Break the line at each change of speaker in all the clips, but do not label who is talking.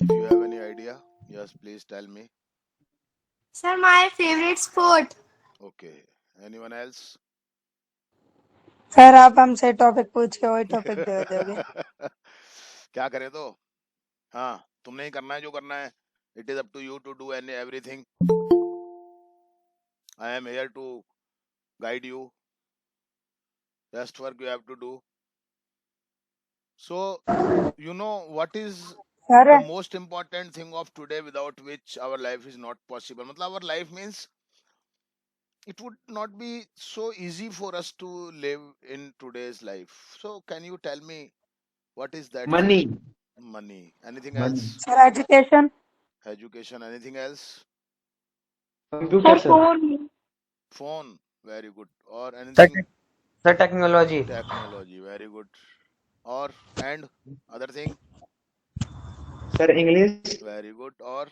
If you have any idea, yes, please tell me.
Sir, my favorite sport.
Okay. Anyone else?
Sir आप हमसे topic पूछ के वही topic दे दोगे।
क्या करें तो? हाँ, तुमने ही करना है जो करना है. It is up to you to do any everything. I am here to guide you. Rest work you have to do. So, you know what is
sir
the most important thing of today without which our life is not possible. मतलब our life means it would not be so easy for us to live in today's life. So, can you tell me what is that thing?
Money.
Money. Anything
Money.
else?
Sir education.
Education. Anything else?
Computer,
Sir,
sir.
phone.
Phone. Very good. Or
Sir,
anything?
sir, technology.
Technology. Very good. Or and other thing?
Sir, English.
Very good. Or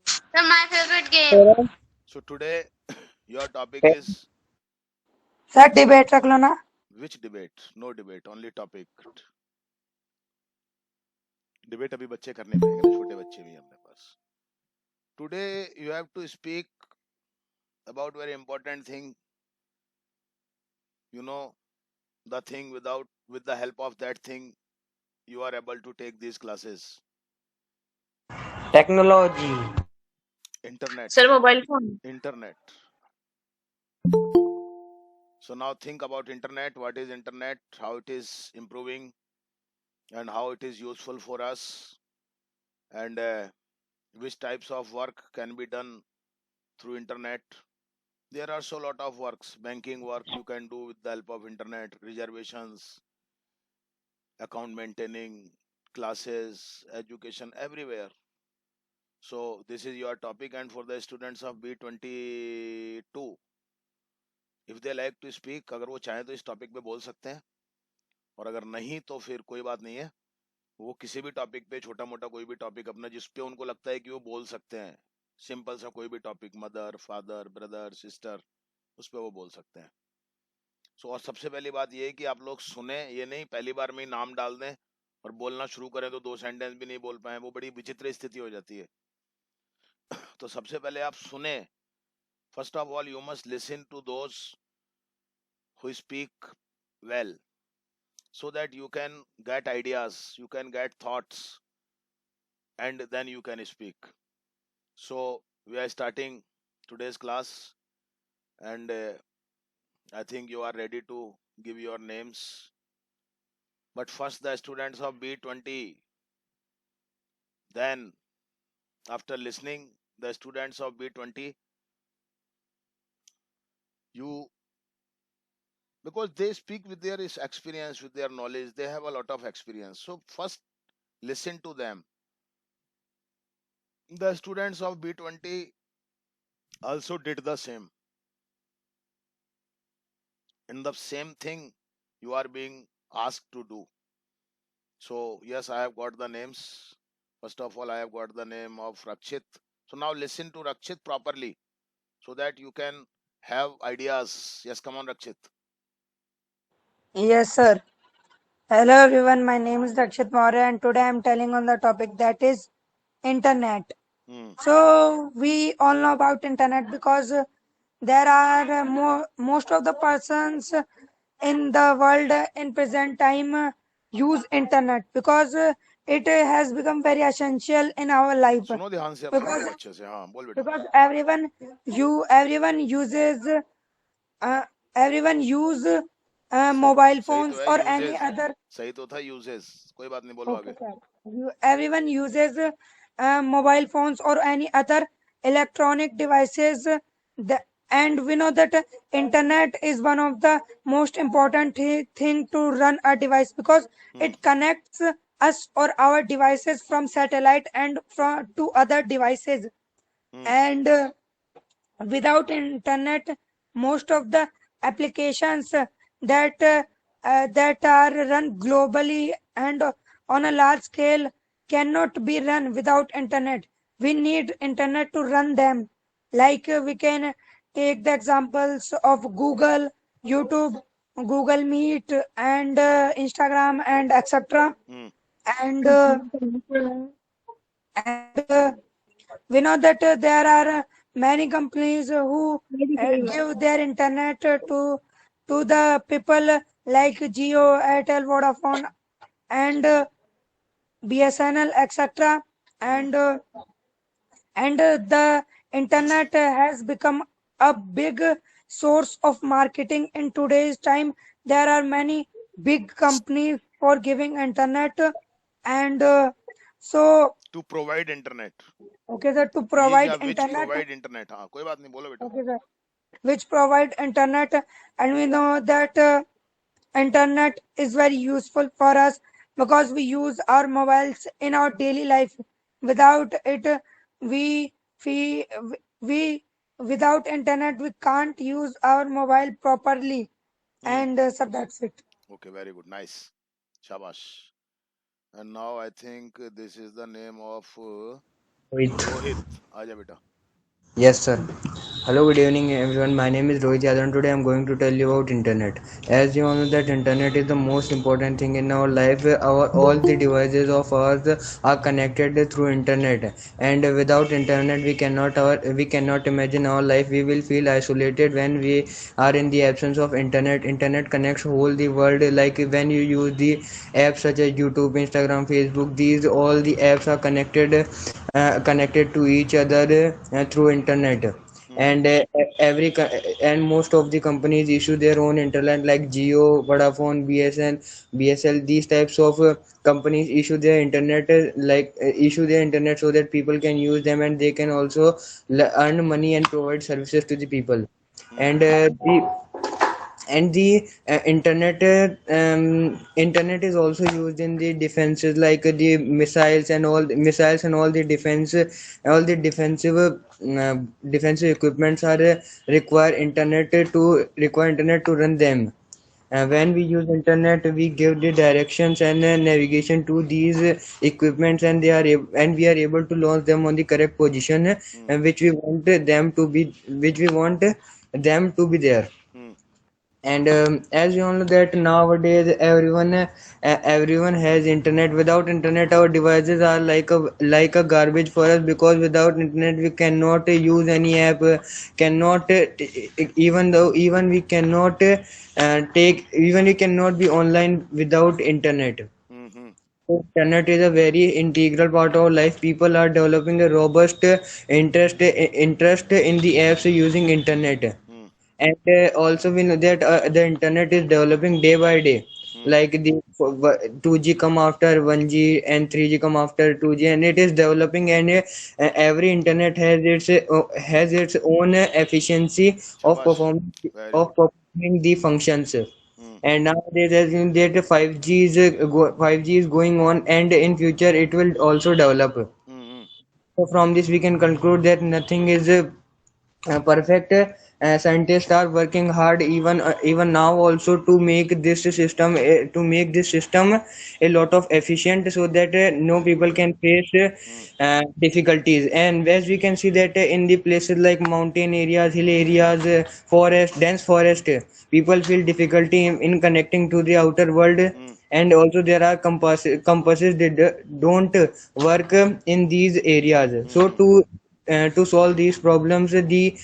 Sir, my favorite game.
Sir
so today your topic is
sir debate रख लो ना।
which debate? No debate. Only topic. Debate अभी बच्चे करने पड़ेंगे ना, छोटे बच्चे भी हैं अपने पास. Today you have to speak about very important thing. You know the thing without with the help of that thing you are able to take these classes.
Technology.
Internet.
Sir, mobile phone.
Internet. So now think about internet. What is internet? How it is improving, and how it is useful for us, and which types of work can be done through internet. There are so lot of works. Banking work you can do with the help of internet. Reservations, account maintaining, classes, education, everywhere. So this is your topic, and for the students of B22, if they like to speak, अगर वो चाहें तो इस topic पे बोल सकते हैं, और अगर नहीं तो फिर कोई बात नहीं है. वो किसी भी टॉपिक पे, छोटा मोटा कोई भी टॉपिक अपना जिस पे उनको लगता है कि वो बोल सकते हैं, सिंपल सा कोई भी topic, mother, father, brother, sister, उस पर वो बोल सकते हैं. सो और सबसे पहली बात ये है कि आप लोग सुने, ये नहीं पहली बार में ही नाम डाल दें और बोलना शुरू करें तो 2 सेंटेंस भी नहीं बोल पाए, वो बड़ी विचित्र स्थिति हो जाती है. तो सबसे पहले आप सुने. First of all you must listen to those who speak well, so that you can get ideas, you can get thoughts, and then you can speak. So we are starting today's class, and I think you are ready to give your names. But first the students of B20, then after listening the students of B20, you, because they speak with their experience, with their knowledge, they have a lot of experience. So first listen to them. The students of B20 also did the same, and the same thing you are being asked to do. So yes, I have got the names. First of all, I have got the name of Rakshit. So now listen to Rakshit properly so that you can have ideas. Yes, come on, Rakshit.
Yes sir। Hello everyone, my name is Rakshit Maurya and today I am telling on the topic that is internet.
Hmm.
So we all know about internet because there are most of the persons in the world in present time use internet because it has become very essential in our life
सुनो ध्यान से, अब सुन
because
लो अच्छे से. हाँ, बोल बेटा.
everyone uses uh, everyone use
सही
mobile
सही तो
phones
है,
or any
uses.
other।
सही तो था, uses. कोई बात नहीं, बोलो
Okay
आगे.
sir, everyone uses mobile phones or any other electronic devices and we know that internet is one of the most important thing to run a device because
Hmm.
it connects us or our devices from satellite and from to other devices
Hmm.
and without internet most of the applications that are run globally and on a large scale cannot be run without internet. We need internet to run them, like we can take the examples of Google, YouTube, Google Meet and Instagram and etc.
Hmm.
and we know that there are many companies who give their internet to the people like Jio, Airtel, Vodafone, and BSNL, etc.
Hmm.
And the internet has become a big source of marketing in today's time. There are many big companies for giving internet, and so
To provide internet.
okay sir, to
Yeah,
provide
which
internet.
provide internet. हाँ कोई बात नहीं बोलो बेटा.
Okay sir, which provide internet, and we know that internet is very useful for us because we use our mobiles in our daily life. Without it, we we, we without internet we can't use our mobile properly.
Hmm.
And so that's it.
Okay, very good, nice. Shabash. And now I think this is the name of
Rohit.
Rohit. आजा बेटा.
Yes, sir. Hello, good evening, everyone. My name is Rohit Yadav, and today I'm going to tell you about internet. As you all know, that internet is the most important thing in our life. Our all the devices of ours are connected through internet, and without internet, we cannot imagine our life. We will feel isolated when we are in the absence of internet. Internet connects whole the world. Like when you use the apps such as YouTube, Instagram, Facebook, these all the apps are connected to each other through internet.
Hmm.
And and most of the companies issue their own internet like Jio, Vodafone, BSL. These types of companies issue their internet issue their internet so that people can use them, and they can also earn money and provide services to the people.
Hmm.
And the internet is also used in the defenses, like the missiles and all the defensive equipments are require internet to run them. When we use internet, we give the directions and navigation to these equipments, and and we are able to launch them on the correct position,
Hmm.
which we want them to be there.
Hmm.
And as you all know that nowadays everyone has internet. Without internet, our devices are like a garbage for us, because without internet we cannot use any app, cannot even we cannot even we cannot be online without internet.
Hmm. Hmm.
So internet is a very integral part of our life. People are developing a robust interest in the apps using internet.
Hmm.
And also we know that the internet is developing day by day.
Hmm.
Like the 2G come after 1G, and 3G come after 2G, and it is developing. And every internet has its own efficiency of
Shabash.
performing
Very good.
the functions.
Hmm.
And nowadays, as in that 5G is going on, and in future it will also develop.
Hmm. Hmm.
So from this we can conclude that nothing is perfect. Scientists are working hard even now also to make this system a lot of efficient, so that no people can face
Hmm.
difficulties. And as we can see that in the places like mountain areas, hill areas, forest, dense forest, people feel difficulty in connecting to the outer world.
Hmm.
And also there are compasses that don't work in these areas.
Hmm.
So
Hmm.
to solve these problems, the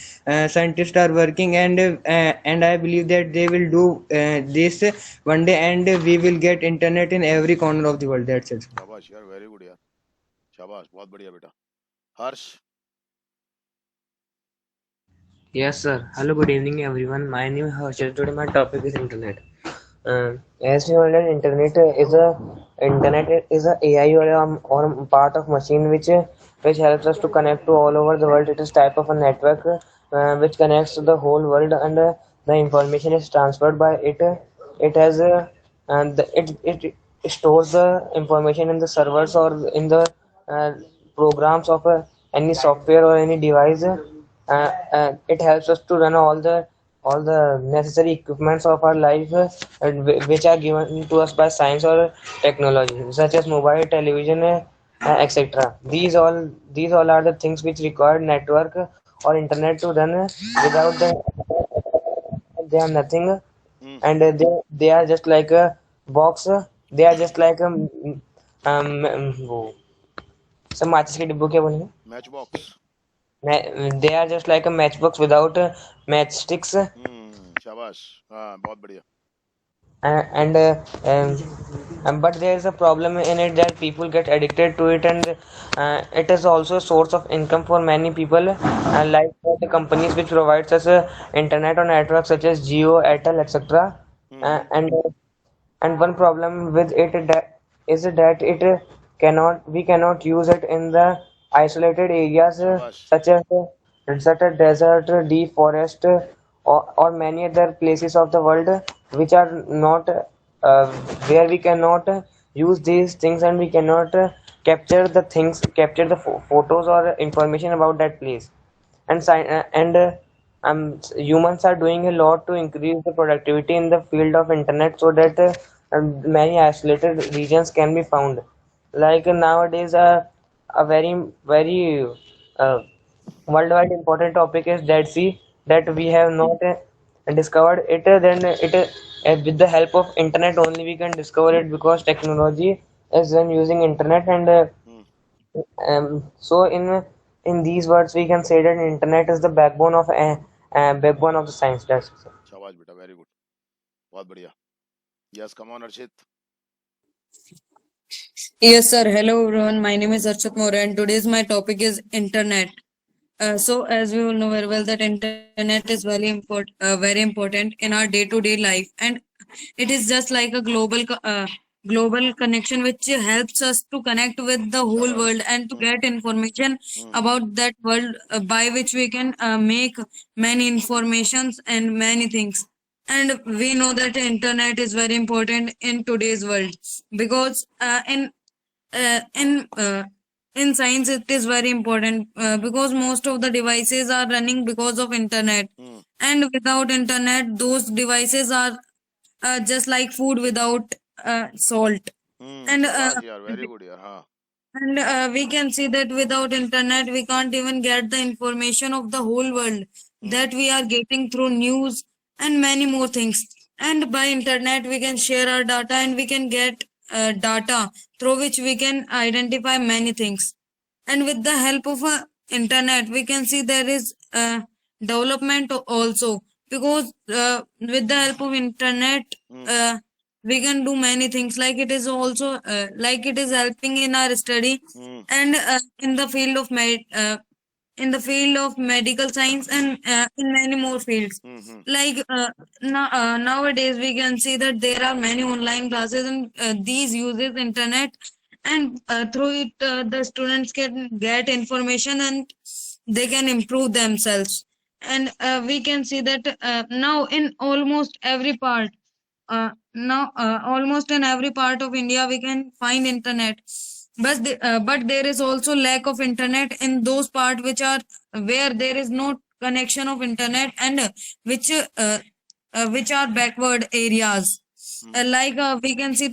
scientists are working, and I believe that they will do this one day, and we will get internet in every corner of the world. That's it.
शाबाश यार, very good यार. शाबाश, बहुत बढ़िया बेटा. हर्ष.
Yes, sir. Hello, good evening, everyone. My name is Harshit. Today, my topic is internet. As you know, that internet is a AI or part of machine which helps us to connect to all over the world. It is type of a network which connects to the whole world, and the information is transferred by it. It has and it stores the information in the servers or in the uh, programs of any software or any device. It helps us to run all the necessary equipments of our life, which are given to us by science or technology, such as mobile, television, etc. These all are the things which require network or internet to run. Without them, they are nothing,
Hmm.
and they are just like a box. They are just like a वो sir माचिस के डिब्बों क्या बोलेंगे?
Match box.
They are just like a matchbox without matchsticks.
शाबाश. हाँ, बहुत बढ़िया.
And but there is a problem in it that people get addicted to it, and it is also a source of income for many people, like the companies which provides us internet on networks such as Jio, Airtel, etc. And one problem with it is that it cannot we cannot use it in the isolated areas
शाबाश.
such as desert, deep forest, or many other places of the world which are not where we cannot use these things, and we cannot capture the photos or information about that place. And humans are doing a lot to increase the productivity in the field of internet so that many isolated regions can be found. Like nowadays, a very uh, worldwide important topic is Dead Sea, that we have not discovered it. Then it with the help of internet only we can discover it, because technology is done using internet. And so in these words we can say that internet is the backbone of the science. That's it.
शाबाश बेटा. Very good. बहुत बढ़िया. Yes, come on, Arshit.
Yes, sir. Hello, everyone. My name is Archit More, and today's my topic is internet. So, as we all know very well, that internet is very important in our day-to-day life, and it is just like a global connection which helps us to connect with the whole world and to get information about that world, by which we can make many informations and many things. And we know that internet is very important in today's world, because uh, in uh, in science it is very important, because most of the devices are running because of internet, and without internet those devices are just like food without salt. And
शाबाश यार. Very good यार. हाँ.
we can see that without internet we can't even get the information of the whole world that we are getting through news and many more things. And by internet we can share our data, and we can get data through which we can identify many things. And with the help of internet we can see there is development also, because with the help of internet we can do many things, like it is also like it is helping in our study, and in the field of medical science, and in many more fields. Like nowadays we can see that there are many online classes, and these uses internet, and through it the students can get information and they can improve themselves. And we can see that now in almost every part now almost in every part of India we can find internet, but there is also lack of internet in those part which are where there is no connection of internet, and which are backward areas. Like we can see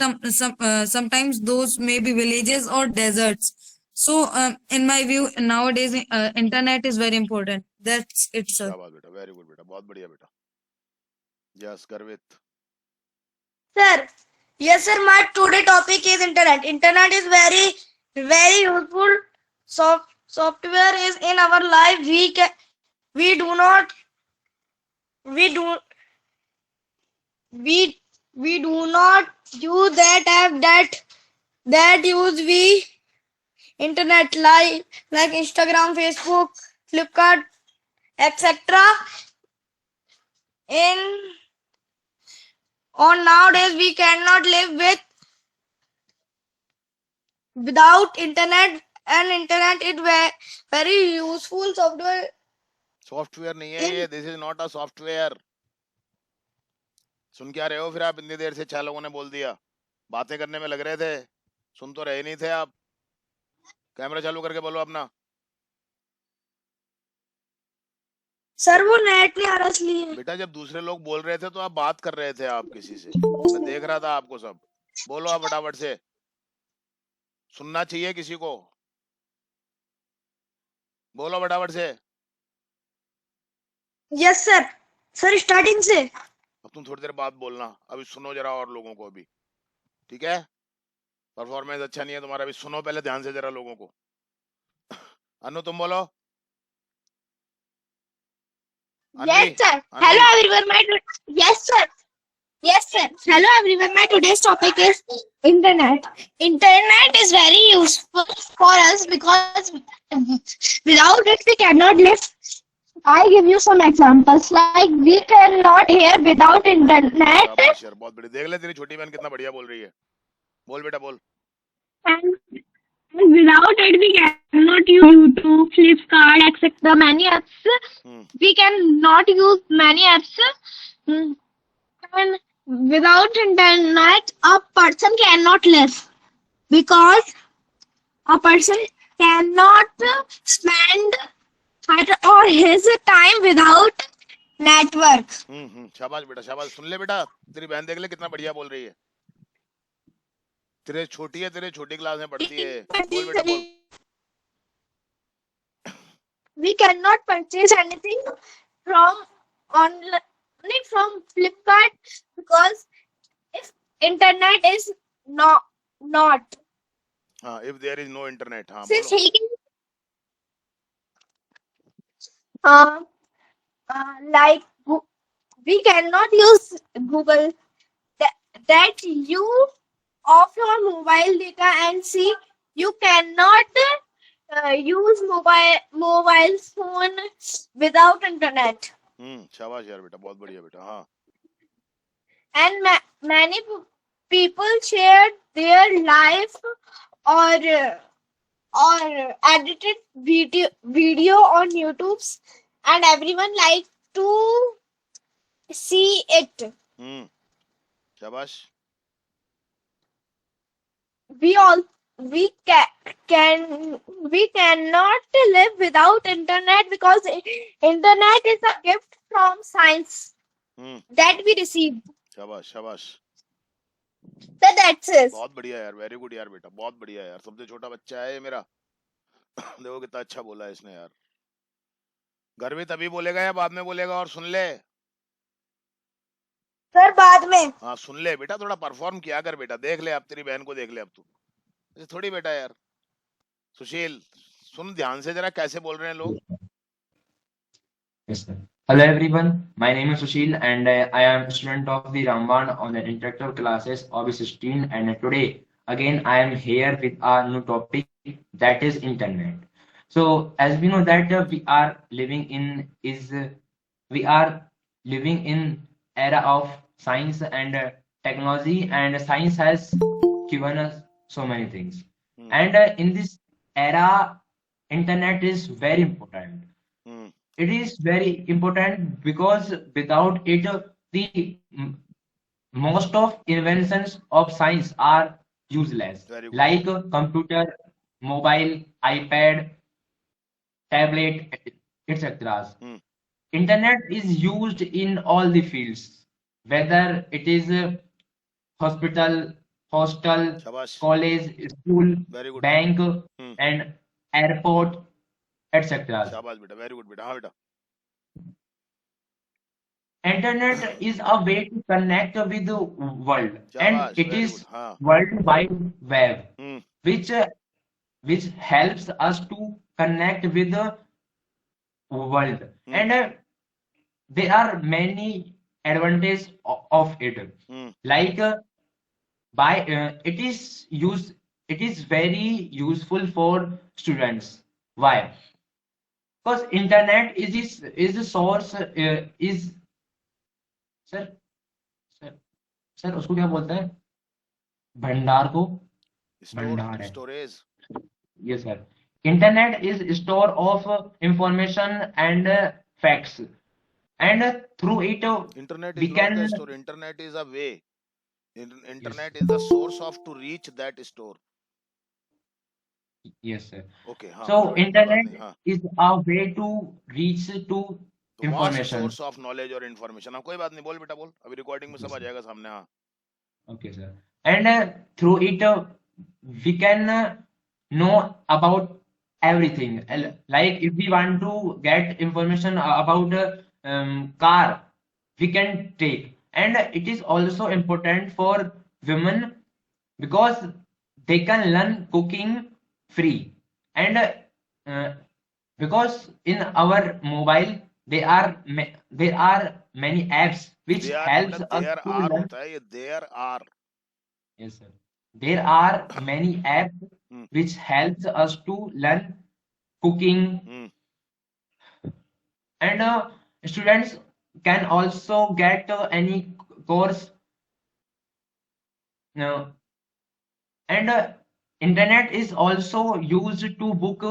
sometimes those may be villages or deserts. So in my view nowadays internet is very important. That's it, sir.
शाबाश बेटा. Very good बेटा. बहुत बढ़िया बेटा. Yes, Garvit.
Sir, yes, sir. My today topic is internet. Internet is very useful. Software is in our life. We do not we do we do not use that app that use we internet, like Instagram, Facebook, Flipkart, etc. In on nowadays we cannot live without internet, and internet is very useful software.
Software नहीं है ये. This is not a software. सुन क्या रहे हो फिर आप? इतनी देर से 6 लोगों ने बोल दिया. बातें करने में लग रहे थे. सुन तो रहे नहीं थे आप. कैमरा चालू करके बोलो अपना.
सर वो नेट नहीं आ रहा इसलिए.
बेटा जब दूसरे लोग बोल रहे थे तो आप बात कर रहे थे आप किसी से. मैं देख रहा था आपको सब. बोलो आप फटाफट से. सुनना चाहिए किसी को. बोलो फटाफट से.
Yes sir. सर स्टार्टिंग से.
अब तुम थोड़ी देर बाद बोलना. अभी सुनो जरा और लोगों को भी. ठीक है. परफॉर्मेंस अच्छा नहीं है तुम्हारा भी। सुनो पहले ध्यान से जरा लोगों को। अनु तुम बोलो।
Yes,
Anvi,
sir.
Anvi.
Hello, everyone. Yes, sir. Yes, sir. Hello, everyone. My today's topic is internet. Internet is very useful for us because without it we cannot live. I give you some examples. Like we cannot hear without internet,
शाबाश यार, बहुत बढ़िया। देख ले तेरी छोटी बहन कितना बढ़िया बोल रही है। बोल बेटा बोल।
and without it we cannot use YouTube, Flipkart, etc. Many apps. We cannot use many apps. And without internet, a person cannot live because a person cannot spend her or his time without network.
शाबाश बेटा शाबाश। सुन ले बेटा, तेरी बहन देख ले कितना बढ़िया बोल रही है। तेरे छोटी है, तेरे छोटी क्लास में पढ़ती है। बोल बेटा बोल।
We cannot purchase anything from online from Flipkart because if internet is not
हाँ, if there is no internet। हाँ
since
बोलो।
he can like we cannot use Google that you off your mobile data and see you cannot use mobile phone without internet.
शाबाश यार बेटा, बहुत बढ़िया बेटा। हाँ।
And many people share their life or edited video on YouTube and everyone like to see it.
शाबाश।
We cannot live without internet because internet is a gift from science that we received.
शाबाश शाबाश।
So that's it.
बहुत बढ़िया यार, very good यार बेटा, बहुत बढ़िया यार। सबसे छोटा बच्चा है ये मेरा। देखो कितना अच्छा बोला है इसने यार। घर में तभी बोलेगा या बाद में बोलेगा? और सुन ले
सर बाद में।
हाँ सुन ले बेटा, थोड़ा परफॉर्म किया कर बेटा। देख ले अब तेरी बहन को, देख ले अब तू। ऐसे थोड़ी बेटा यार। सुशील सुन ध्यान से जरा, कैसे बोल रहे हैं लोग।
Yes, sir. Hello everyone, my name is Sushil and I am a student of the Ramban on the intellectual classes of 16, and today again I am here with our new topic, that is internet. So as we know that we are living in era of science and technology, and science has given us so many things, and in this era internet is very important. It is very important because without it the most of inventions of science are useless, like computer, mobile, iPad, tablet, etc. Internet is used in all the fields, whether it is hospital, hostel, college, school, bank, and airport, etc.
शाबाश बेटा, very good बेटा। हाँ बेटा।
Internet is a way to connect with the world, and
शाबाश,
it
very
is
good। हाँ।
World Wide Web, which helps us to connect with the world, and there are many advantages of it, like it is very useful for students. Why? Because internet is a source is sir sir sir उसको क्या बोलते हैं? भंडार को भंडार है,
storage.
Yes sir. Internet is store of information and facts, and through it
internet
we
इज
can
not the store, internet is a way. Internet is the source of to reach that store.
yes sir.
Okay, हाँ,
So
कोई बात नहीं,
internet
हाँ।
is a way to reach to information.
Source of knowledge और information. हाँ कोई बात नहीं, बोल बेटा बोल, अभी रिकॉर्डिंग में सब आ जाएगा सामने। हाँ
Okay sir. And through it we can know about everything. Like if we want to get information about car, we can take. And it is also important for women because they can learn cooking free. And because in our mobile there are many apps which
there
helps
बेटा
us
there
to
are
learn.
होता है, ये there are.
Yes, sir. There are many apps
Hmm.
which helps us to learn cooking,
Hmm.
and students can also get any course. uh, and internet is also used to book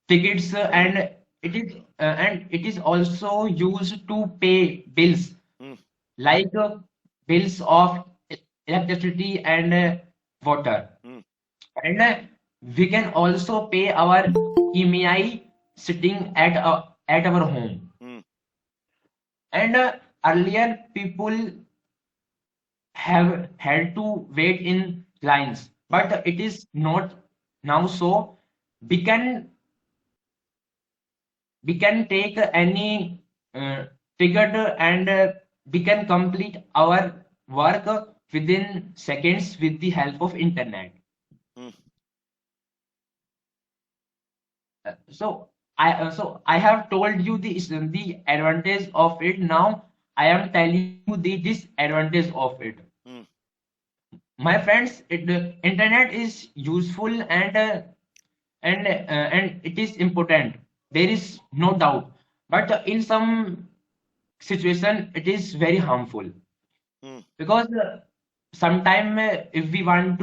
tickets, and it is also used to pay bills,
Hmm.
like bills of electricity and water.
Hmm.
And we can also pay our EMI sitting at our home.
Hmm.
And earlier people have had to wait in lines, but it is not now so. We can we can take any ticket, and we can complete our work within seconds with the help of internet.
Hmm.
So I have told you the advantage of it. Now I am telling you the disadvantage of it.
Hmm.
My friends, the internet is useful, and it is important. There is no doubt, but in some situation it is very harmful,
Hmm.
because sometime if we want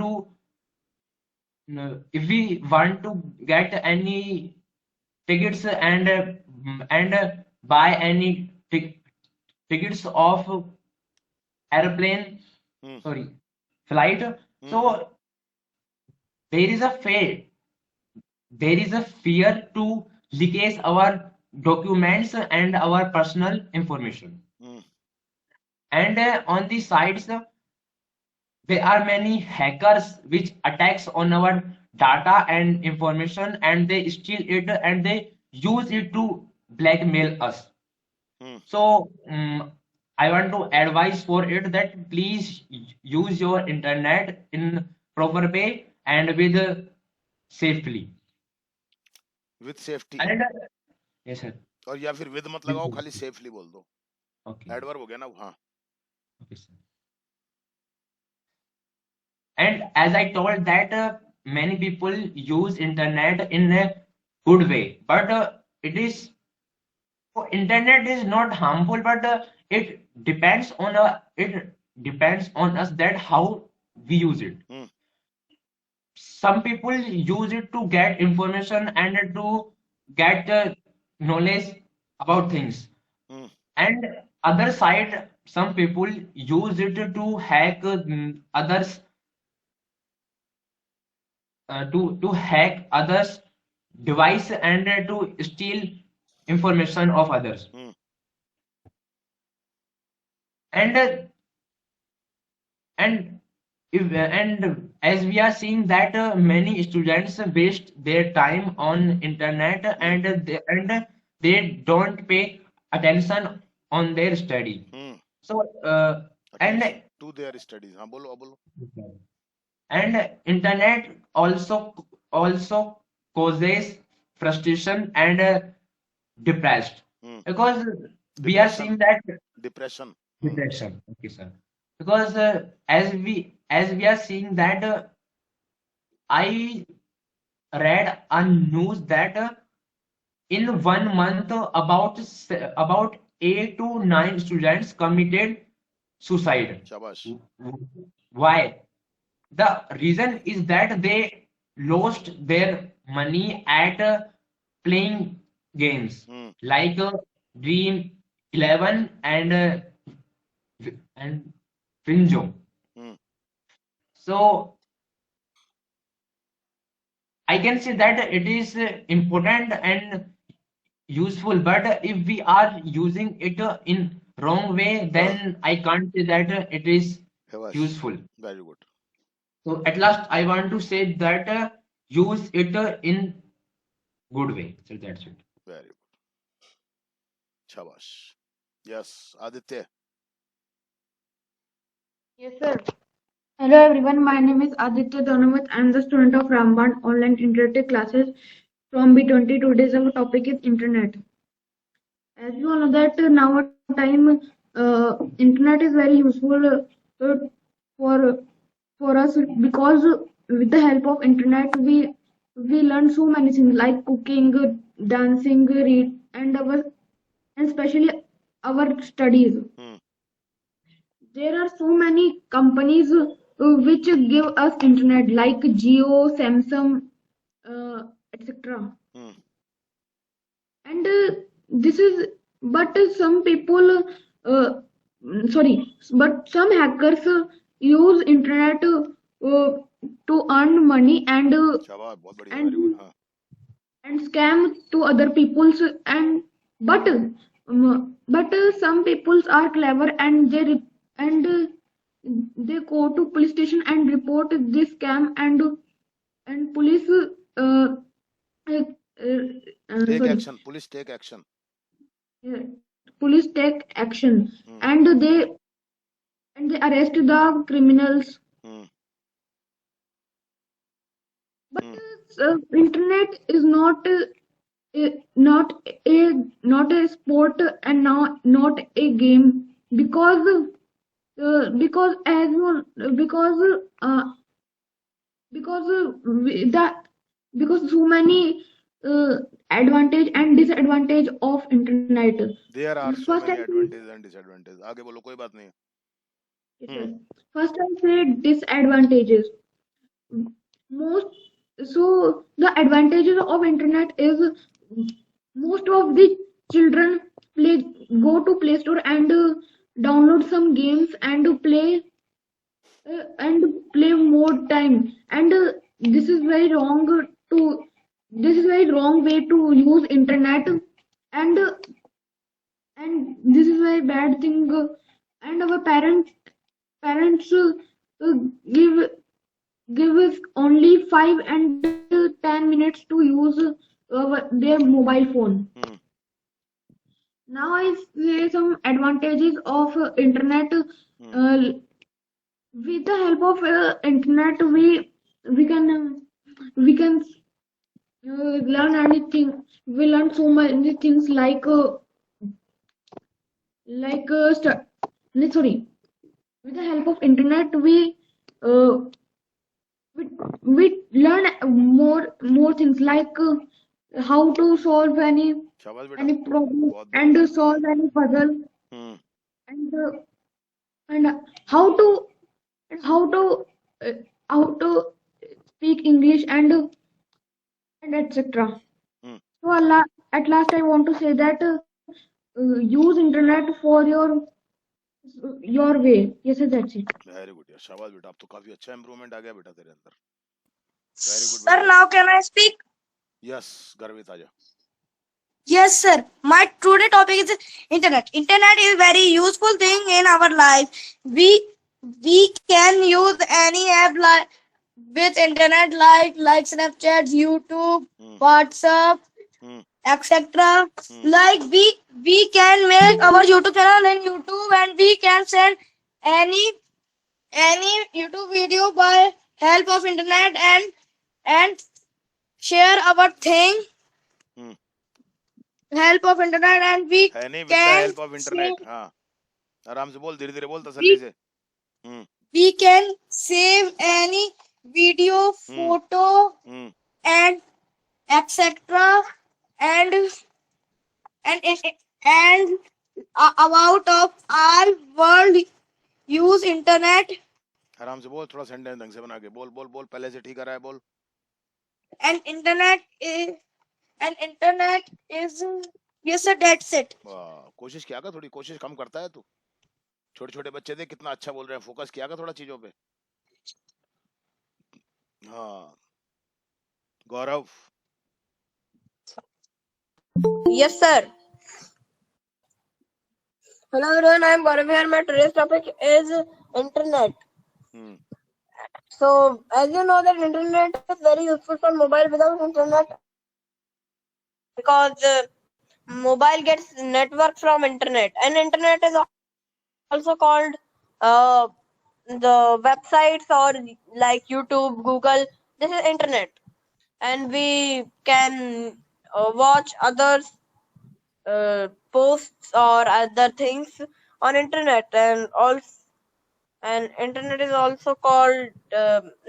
to get any tickets, and buy any tickets of airplane,
Hmm.
sorry, flight.
Hmm.
So there is a fear there is a fear to leakage our documents and our personal information.
Hmm.
And on the sides, there are many hackers which attacks on our data and information, and they steal it and they use it to blackmail us.
Hmm.
So I want to advise for it that please use your internet in proper way and with safely.
With safety.
And yes, sir.
और या फिर with मत
With
लगाओ, खाली
safety.
safely बोल दो.
Okay.
Adverb हो गया ना. हाँ.
Okay, sir. And as I told that many people use internet in a good way, but internet is not harmful, but it depends on us that how we use it.
Hmm.
Some people use it to get information and to get knowledge about things,
Hmm.
and other side some people use it to hack others, to hack others device, and to steal information of others.
Hmm.
And and and as we are seeing that many students waste their time on internet,
Hmm.
and they don't pay attention on their study.
Hmm.
So and
Attention to their studies. हाँ बोलो बोलो.
and internet also causes frustration and depressed,
Hmm.
because we are
Depression.
seeing that
Depression.
depression. Okay, sir. Because as we are seeing that I read a news that in 1 month about 8 to 9 students committed suicide.
शाबाश.
Why? The reason is that they lost their money at playing games
Hmm.
like Dream 11 and Finjo.
Hmm.
So I can say that it is important and useful, but if we are using it in wrong way, then I can't say that it is
शाबाश.
useful.
Very good.
So at last, I want to say that use it in good way. So that's it.
Very good. शाबाश. Yes, Aditya.
Yes, sir.
Hello everyone, my name is Aditya Donavat. I am the student of Ramban online interactive classes from B20. Today's our topic is internet. As you all know that now time internet is very useful for for us because with the help of internet we learn so many things like cooking, dancing, read and especially our studies.
Hmm.
There are so many companies which give us internet like Jio, Samsung, etc.
Hmm.
And this is, but some people, sorry, but some hackers use internet to earn money
शाबाश, बहुत बढ़िया, very good. हाँ.
and scam to other people's but some peoples are clever and they go to police station and report this scam and police
Take
sorry
action. Police take action.
police take action
Hmm.
and they arrest the criminals.
Hmm.
But
Hmm.
internet is not not a sport and not a game because as you because that because so many advantage and disadvantage of internet.
There are so
First
many
I say
advantages and disadvantages. आगे बोलो, कोई बात नहीं.
yes,
Hmm.
sir. First I say disadvantages. Most so the advantages of internet is most of the children play go to Play Store and download some games and play more time and this is very wrong to this is very wrong way to use internet and and this is very bad thing and our parents give give us only 5 and 10 minutes to use their mobile phone.
Hmm.
Now I say some advantages of internet.
Hmm.
With the help of internet, we can learn anything. We learn so many things like sorry. With the help of internet, uh, we learn more things like how to solve
शाबाश बेटा,
any problem
बहुत
and
बढ़िया.
solve any puzzle
Hmm.
and and how to uh, how to speak English and etc.
Hmm.
So at last I want to say that use internet for your way. Yes, sir, that's it.
Very good. यार, शाबाश बेटा, अब तो काफी अच्छा improvement आ गया बेटा तेरे अंदर. Very good
Sir,
बेटा.
now can I speak?
Yes, गर्वित आजा.
Yes, sir. My today topic is internet. Internet is very useful thing in our life. We can use any app like with internet like Snapchat, YouTube,
Hmm.
WhatsApp,
Hmm.
etc.
Hmm.
Like we can make our YouTube channel in YouTube and we can send any YouTube video by help of internet and share our thing
Hmm.
help of internet and we
है नहीं, with the
can
help of internet. हाँ, आराम से बोल, धीरे धीरे बोल,
we,
तसल्ली से. Hmm.
we can save any video, photo
Hmm.
and etc. and and about of our world use internet
आराम से बोल, थोड़ा सेंटेंस ढंग से बना के बोल बोल बोल, पहले से ठीक आ रहा है, बोल.
and internet is yes sir, that's it.
वाह, कोशिश किया कर, थोड़ी कोशिश कम करता है तू. छोटे छोटे बच्चे थे कितना अच्छा बोल रहे हैं, फोकस किया कर थोड़ा चीजों पे. हाँ, गौरव.
Yes, sir. Hello everyone, I am Gaurav here. My today's topic is internet.
Hmm.
So, as you know that internet is very useful for mobile. Without internet, because mobile gets network from internet, and internet is also called the websites or like YouTube, Google. This is internet, and we can watch others posts or other things on internet, and internet is also called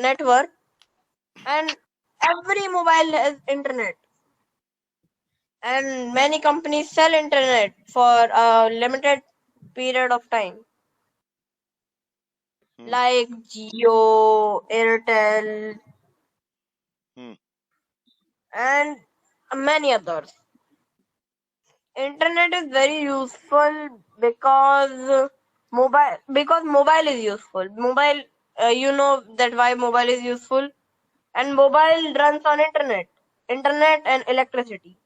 network, and every mobile has internet, and many companies sell internet for a limited period of time,
Hmm.
like Jio, Airtel,
Hmm.
and many others. Internet is very useful because mobile is useful. Mobile, you know that why mobile is useful, and mobile runs on internet and electricity.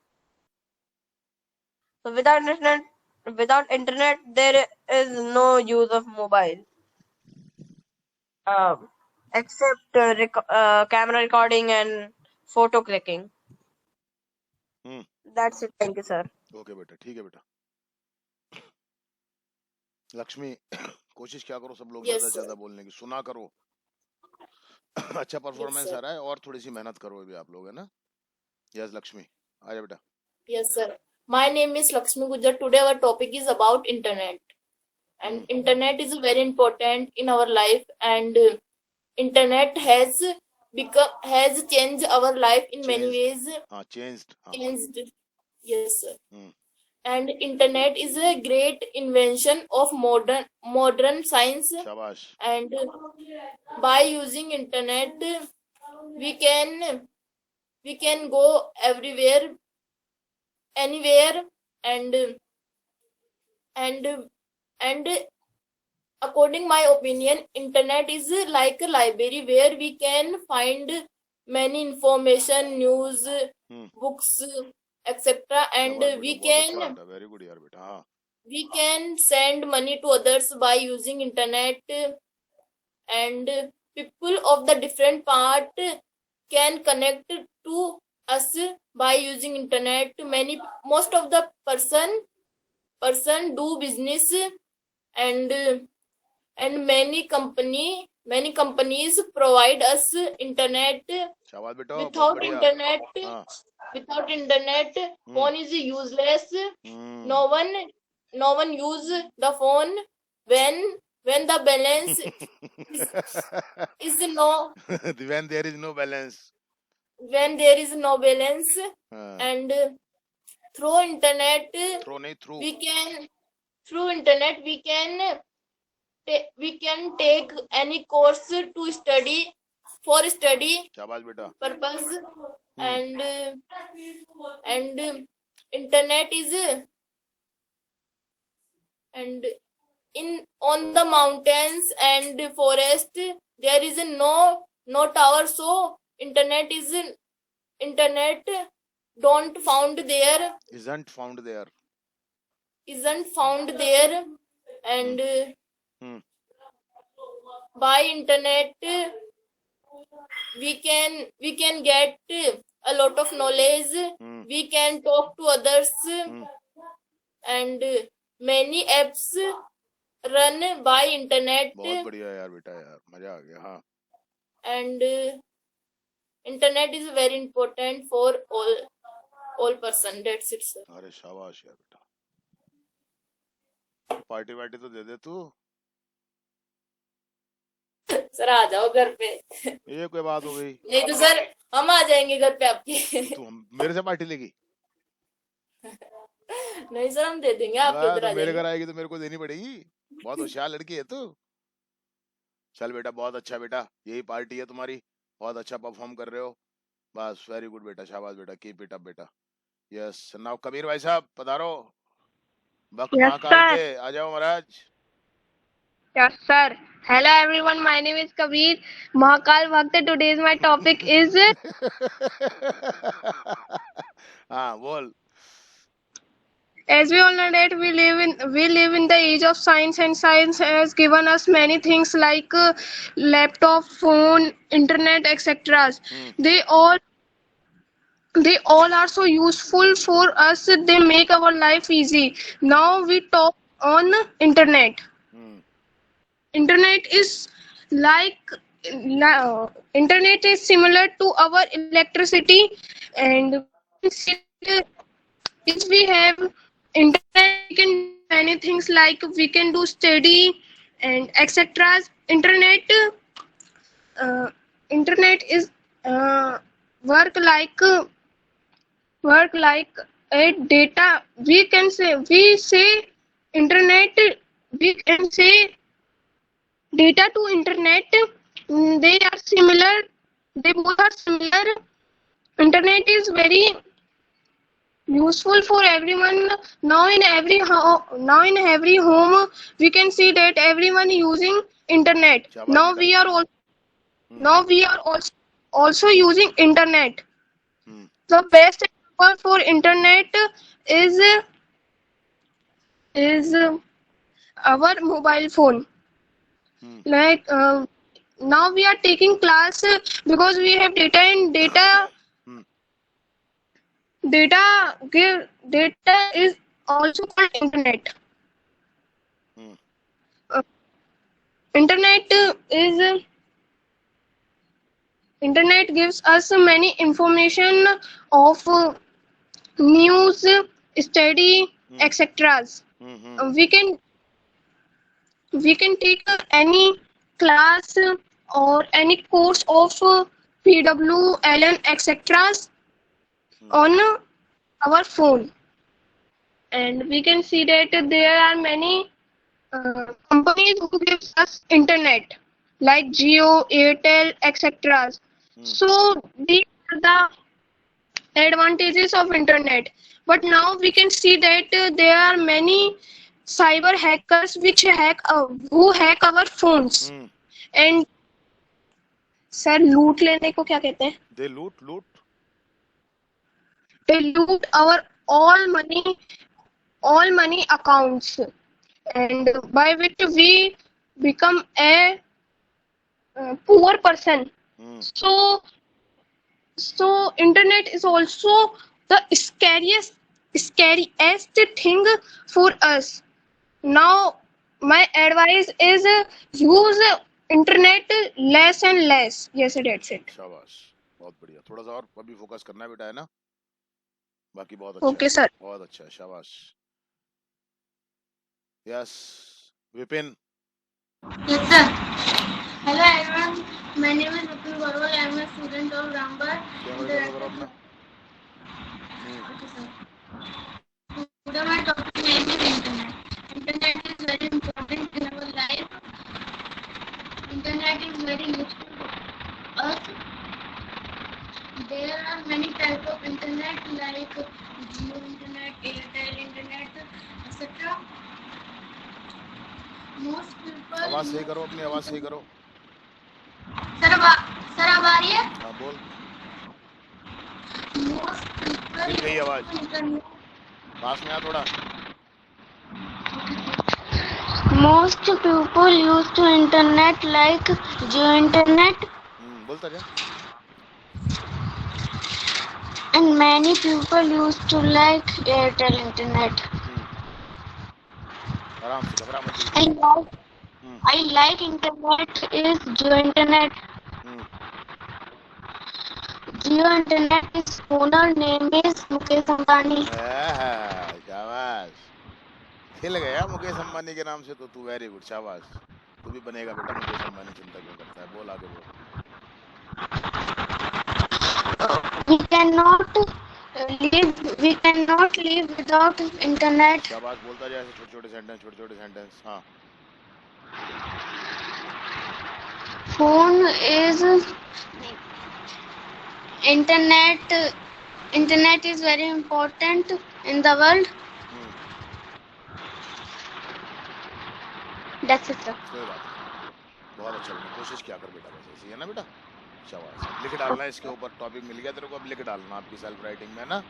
So without internet, there is no use of mobile, except camera recording and photo clicking.
Hmm.
That's it. Thank you, sir.
Okay बेटा, ठीक है बेटा। लक्ष्मी कोशिश क्या करो सब लोग
Yes,
ज्यादा से
sir.
ज्यादा बोलने की, सुना करो। अच्छा परफॉर्मेंस
sir.
आ रहा है और थोड़ी सी मेहनत करो अभी आप लोग, है ना। यस लक्ष्मी, आ जा बेटा।
Yes, sir. My name is Lakshmi Gujjar. Today our topic is about internet. And internet is very important in our life, and internet has changed our life in many
changed,
ways.
हाँ changed, हाँ।
Changed. Yes, sir.
Hmm,
And internet is a great invention of modern science,
शाबाश।
and by using internet we can go everywhere, anywhere, and and according my opinion, internet is like a library where we can find many information, news,
hmm,
books, etc. And
शाबाश
we
बेटा, बहुत अच्छा
can
बेटा, very good यार बेटा, हाँ।
we can send money to others by using internet, and people of the different part can connect to us by using internet. Most of the person do business, and many companies provide us internet.
शाबाश बेटा, बहुत
Without
बढ़िया।
internet,
हाँ।
phone is useless.
Hmm,
No one use the phone when the balance is no
when there is no balance,
when there is no balance.
हाँ।
And through internet
throw नहीं, through.
we can through internet we can take any course to study for study
शाबाश बेटा।
purpose. And internet is and in on the mountains and forest there is no tower, so internet don't found there
isn't found there,
and
Hmm.
by internet we can get a lot of knowledge.
Hmm.
We can talk to others,
Hmm.
and many apps run by internet.
बहुत बढ़िया यार बेटा, यार मजा आ गया, हाँ।
And internet is very important for all person. That's it, sir.
अरे शाबाश यार बेटा, पार्टी वार्टी तो दे दे तू।
सर आ जाओ घर पे,
ये कोई बात हो गई?
नहीं तो सर हम आ जाएंगे घर पे आपके।
तू मेरे से पार्टी लेगी?
नहीं सर, हम दे देंगे आपके
हाँ,
उधर
तो
आ
मेरे घर
जाएंगे।
आएगी तो मेरे को देनी पड़ेगी। बहुत होशियार लड़की है तू। चल बेटा, बहुत अच्छा बेटा, यही पार्टी है तुम्हारी। बहुत अच्छा परफॉर्म कर रहे हो, बस वेरी गुड बेटा, शाबाश बेटा, कीप इट अप बेटा। यस, नाउ कबीर भाई साहब पधारो, वक्त
Yes,
महाकाल
sir.
के, आ जाओ महाराज।
Yes, sir. Hello, everyone. My name is Kabir Mahakal Bhakt. Today's my topic is
हाँ बोल।
as we all know that we live in the age of science, and science has given us many things like laptop, phone, internet, etc.
Hmm.
They all are so useful for us. They make our life easy. Now we talk on internet.
Hmm.
internet is like internet is similar to our electricity, and we can see that if we have internet we can do many things, like we can do study and etc. Internet is uh, work like work like a data. We say internet, we can say data to internet. They are similar, they both are similar. Internet is very useful for everyone. Now in every home we can see that everyone using internet.
शाबाश
Now
बेटा
we are all
hmm
now we are also using internet.
Hmm
The best example for internet is is our mobile phone.
Hmm
Like now we are taking class because we have data, and
hmm
data is also called internet.
Hmm
Uh, internet is internet gives us many information of news, study,
hmm
etc.
Hmm
Uh, we can we can take any class or any course of PW, LN, etc. on our phone, and we can see that there are many companies who gives us internet, like Jio, Airtel, etc.
Hmm
So these are the advantages of internet. But now we can see that there are many cyber hackers who hack our phones,
hmm
and sir लूट लेने को क्या कहते हैं?
they loot
They loot our all money accounts, and by which we become a poor person.
Hmm
So internet is also the scariest thing for us. Now my advice is use internet less and less. Yes, that's it.
शाबाश बहुत बढ़िया थोड़ा सा और अभी focus करना है बेटा है ना बाकी बहुत अच्छा है
Okay, sir.
बहुत अच्छा है शाबाश yes Vipin
Yes, sir. Hello everyone. My name is Vipul Barwal. I am a student of Rambar.
Camera चालू करो अपना
Okay, sir. Today my topic name is internet. Internet is very important in our life. Internet is very useful to us. There are many types of internet like Jio internet, Airtel internet, etc. Most people
आवाज सही
use
करो अपनी आवाज सही करो
sir अब आ रही है?
हाँ बोल
Most people
दिख गई आवाज
use internet.
पास में आ थोड़ा
Most people use to internet like Jio internet,
बोलता जा
and many people use to like Airtel internet.
आराम से घबरा मत
I
बिल्कुल
like I like internet is Jio internet. Jio internet is owner name is Mukesh Ambani.
शाबाश खिल गया मुकेश अंबानी के नाम से तो तू वेरी गुड शाबाश तू भी बनेगा बेटा मुकेश अंबानी चिंता क्यों करता है बोल आगे बोल
We cannot live without internet.
शाबाश बोलता जा ऐसे छोटे छोटे सेंटेंस हाँ
Phone is internet. Internet is very important in the world. That's it, sir.
कोई बात नहीं बहुत अच्छा बेटा कोशिश क्या कर बेटा बस ऐसी है ना बेटा शाबाश अब लिख डालना है इसके ऊपर टॉपिक मिल गया तेरे को अब लिख डालना आपकी सेल्फ राइटिंग में ना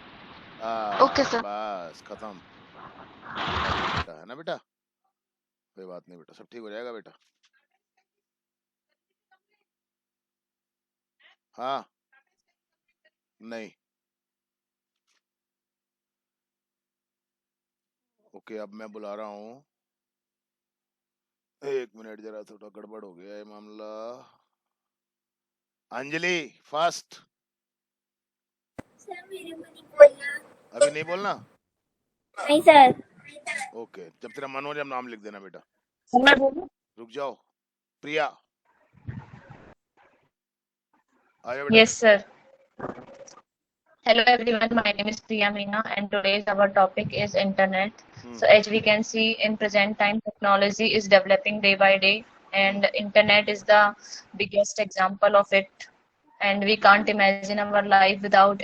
Okay, sir.
बस खत्म बेटा है ना बेटा कोई बात नहीं बेटा सब ठीक हो जाएगा बेटा हाँ नहीं ओके अब मैं बुला रहा हूँ एक मिनट, जरा थोड़ा गड़बड़ हो गया है मामला। अंजलि फास्ट। अभी नहीं बोलना।
नहीं सर।
ओके, जब तेरा मन हो जब नाम लिख देना बेटा।
मैं बोलूं?
रुक जाओ। प्रिया आया बेटा।
Yes, sir. Hello everyone, my name is Priya Meena and today's our topic is internet. So as we can see in present time technology is developing day by day and internet is the biggest example of it and we can't imagine our life without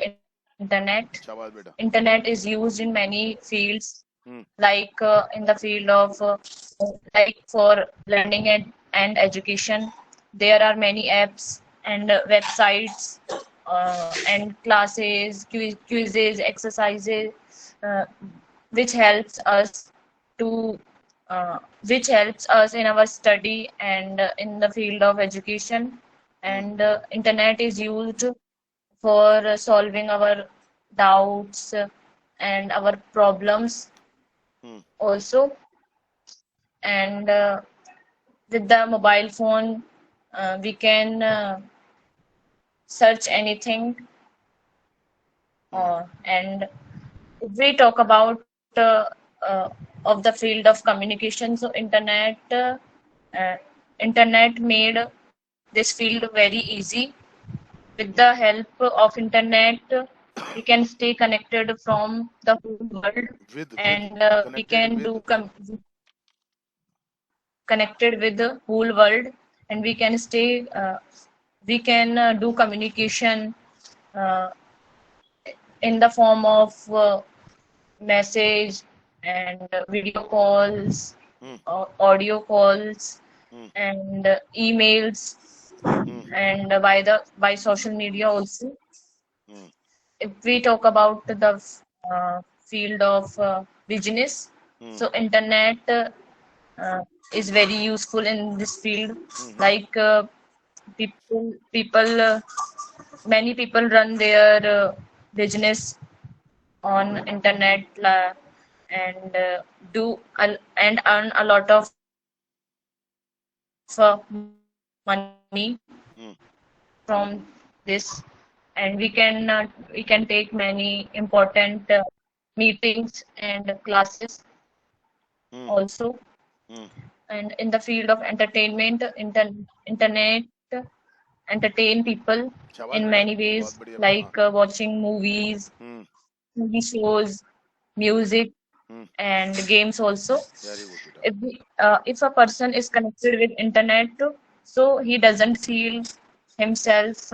internet.
शाबाश बेटा।
Internet is used in many fields
hmm
like in the field of like for learning and education. There are many apps and websites and classes, quizzes, exercises, uh, which helps us to which helps us in our study and in the field of education. And internet is used for solving our doubts and our problems also. And with the mobile phone, we can search anything. And if we talk about of the field of communication, so internet made this field very easy. With the help of internet, we can stay connected from the whole world, and we can do connected with the whole world, and we can stay we can do communication uh, in the form of message and video calls, audio calls, and emails, and by social media also. If we talk about the field of business, so internet is very useful in this field. Like people many people run their business on internet and and earn a lot of money from this. And we can take many important meetings and classes also. And in the field of entertainment, internet entertain people in many ways, like watching movies, TV shows, music, and games also. If a person is connected with internet, so he doesn't feel himself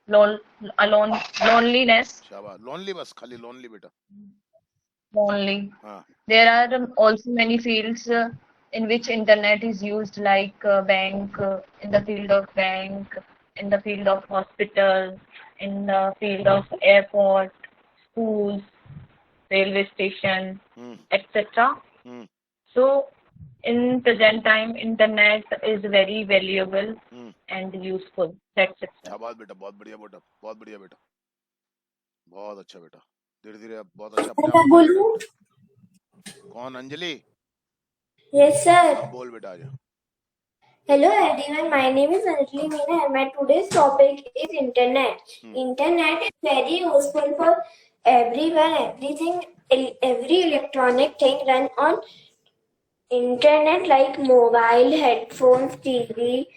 alone, loneliness.
शाबाश। lonely बस, खाली lonely बेटा।
Lonely.
हाँ
There are also many fields in which internet is used, like bank, in the field of bank, in the field of hospital, in the field of airport, schools, railway station, etc. So in present time, internet is very valuable and useful. That's it, sir.
शाबाश बेटा, बहुत बढ़िया बेटा, बहुत बढ़िया बेटा, बहुत अच्छा बेटा। धीरे धीरे बहुत अच्छा अपने आप
बोलूं?
कौन? अंजलि?
Yes, sir.
बोल बेटा, आजा।
Hello everyone, my name is Anjali Meena and my today's topic is internet. Internet is very useful for everyone, everything, every electronic thing run on internet like mobile, headphones, TV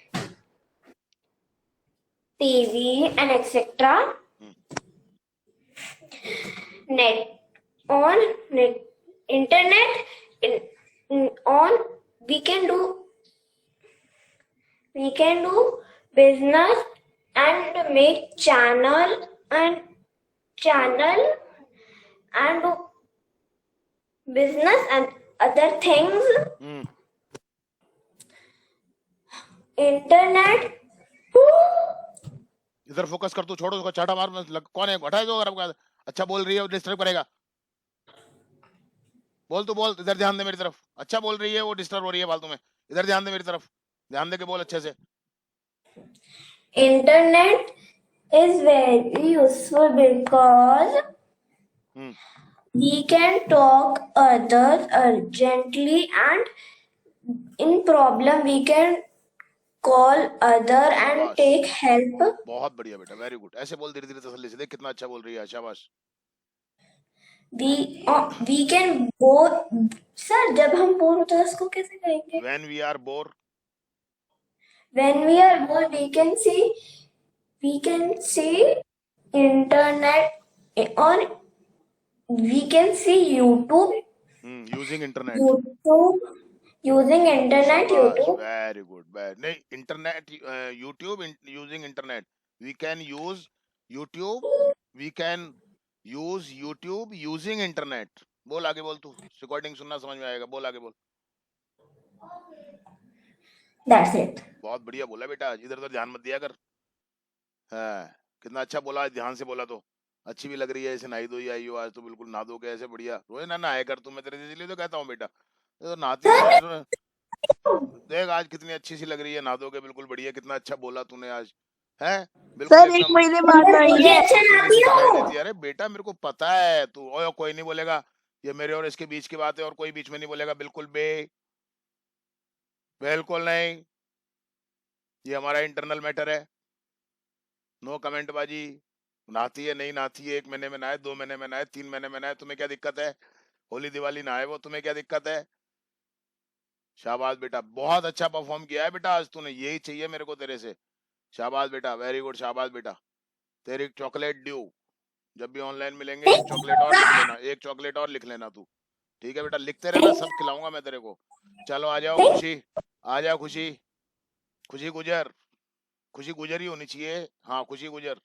and etc. Internet on we can do business and make channel and do business and other things. Internet.
इधर focus कर, तू छोड़ो उसको, चाटा मार मत कौन है? हटा दो। अगर अच्छा बोल रही है वो डिस्टर्ब करेगा। बोल, तू बोल, इधर ध्यान दे मेरी तरफ। अच्छा बोल रही है वो डिस्टर्ब हो रही है फालतू में। इधर ध्यान दे मेरी तरफ, ध्यान दे के बोल अच्छे से।
Internet is very useful because we can talk others urgently and
in problem we can call other and
शाबाश
take help.
बहुत बढ़िया बेटा वेरी गुड ऐसे बोल धीरे धीरे तसल्ली से देख कितना अच्छा बोल रही है शाबाश
We can go. सर जब हम बोर होते हैं उसको कैसे कहेंगे?
when we are bored
When we are bored we can see internet or we can see YouTube.
using internet
Using internet
शाबाश
YouTube.
वेरी गुड नहीं internet YouTube using internet we can use YouTube using internet बोल आगे बोल तू recording सुनना समझ में आएगा बोल आगे बोल
That's it.
बहुत बढ़िया बोला बेटा इधर उधर ध्यान मत दिया कर हाँ कितना अच्छा बोला ध्यान से बोला तो अच्छी भी लग रही है ऐसे नहाई धोई आई हो आज तो बिल्कुल नहा धो के ऐसे बढ़िया रोज ना नहाया कर तू मैं तेरे इसलिए तो कहता हूँ बेटा तो नहाती देख आज कितनी अच्छी सी लग रही है नहा धो के बिल्कुल बढ़िया कितना अच्छा बोला तूने आज है बिल्कुल
सर एक महीने बाद आई है
देती अरे बेटा मेरे को पता है तू ओ कोई नहीं बोलेगा ये मेरे और इसके बीच की बात है और कोई बीच में नहीं बोलेगा बिल्कुल बिल्कुल नहीं ये हमारा इंटरनल मैटर है नो कमेंट बाजी नहाती है नहीं नहाती है 1 महीने में नहाए 2 महीने में नहाए 3 महीने में नहाए तुम्हें क्या दिक्कत है होली दिवाली नहाए वो तुम्हें क्या दिक्कत है शाबाश बेटा बहुत अच्छा परफॉर्म किया है बेटा आज तूने यही चाहिए मेरे को तेरे से शाबाश बेटा वेरी गुड शाबाश बेटा तेरी चॉकलेट ड्यू जब भी ऑनलाइन मिलेंगे एक चॉकलेट और लिख लेना तू ठीक है बेटा लिखते रहना सब खिलाऊंगा मैं तेरे को चलो आ जाओ खुशी आ जाओ खुशी गुजर ही होनी चाहिए हाँ खुशी गुजर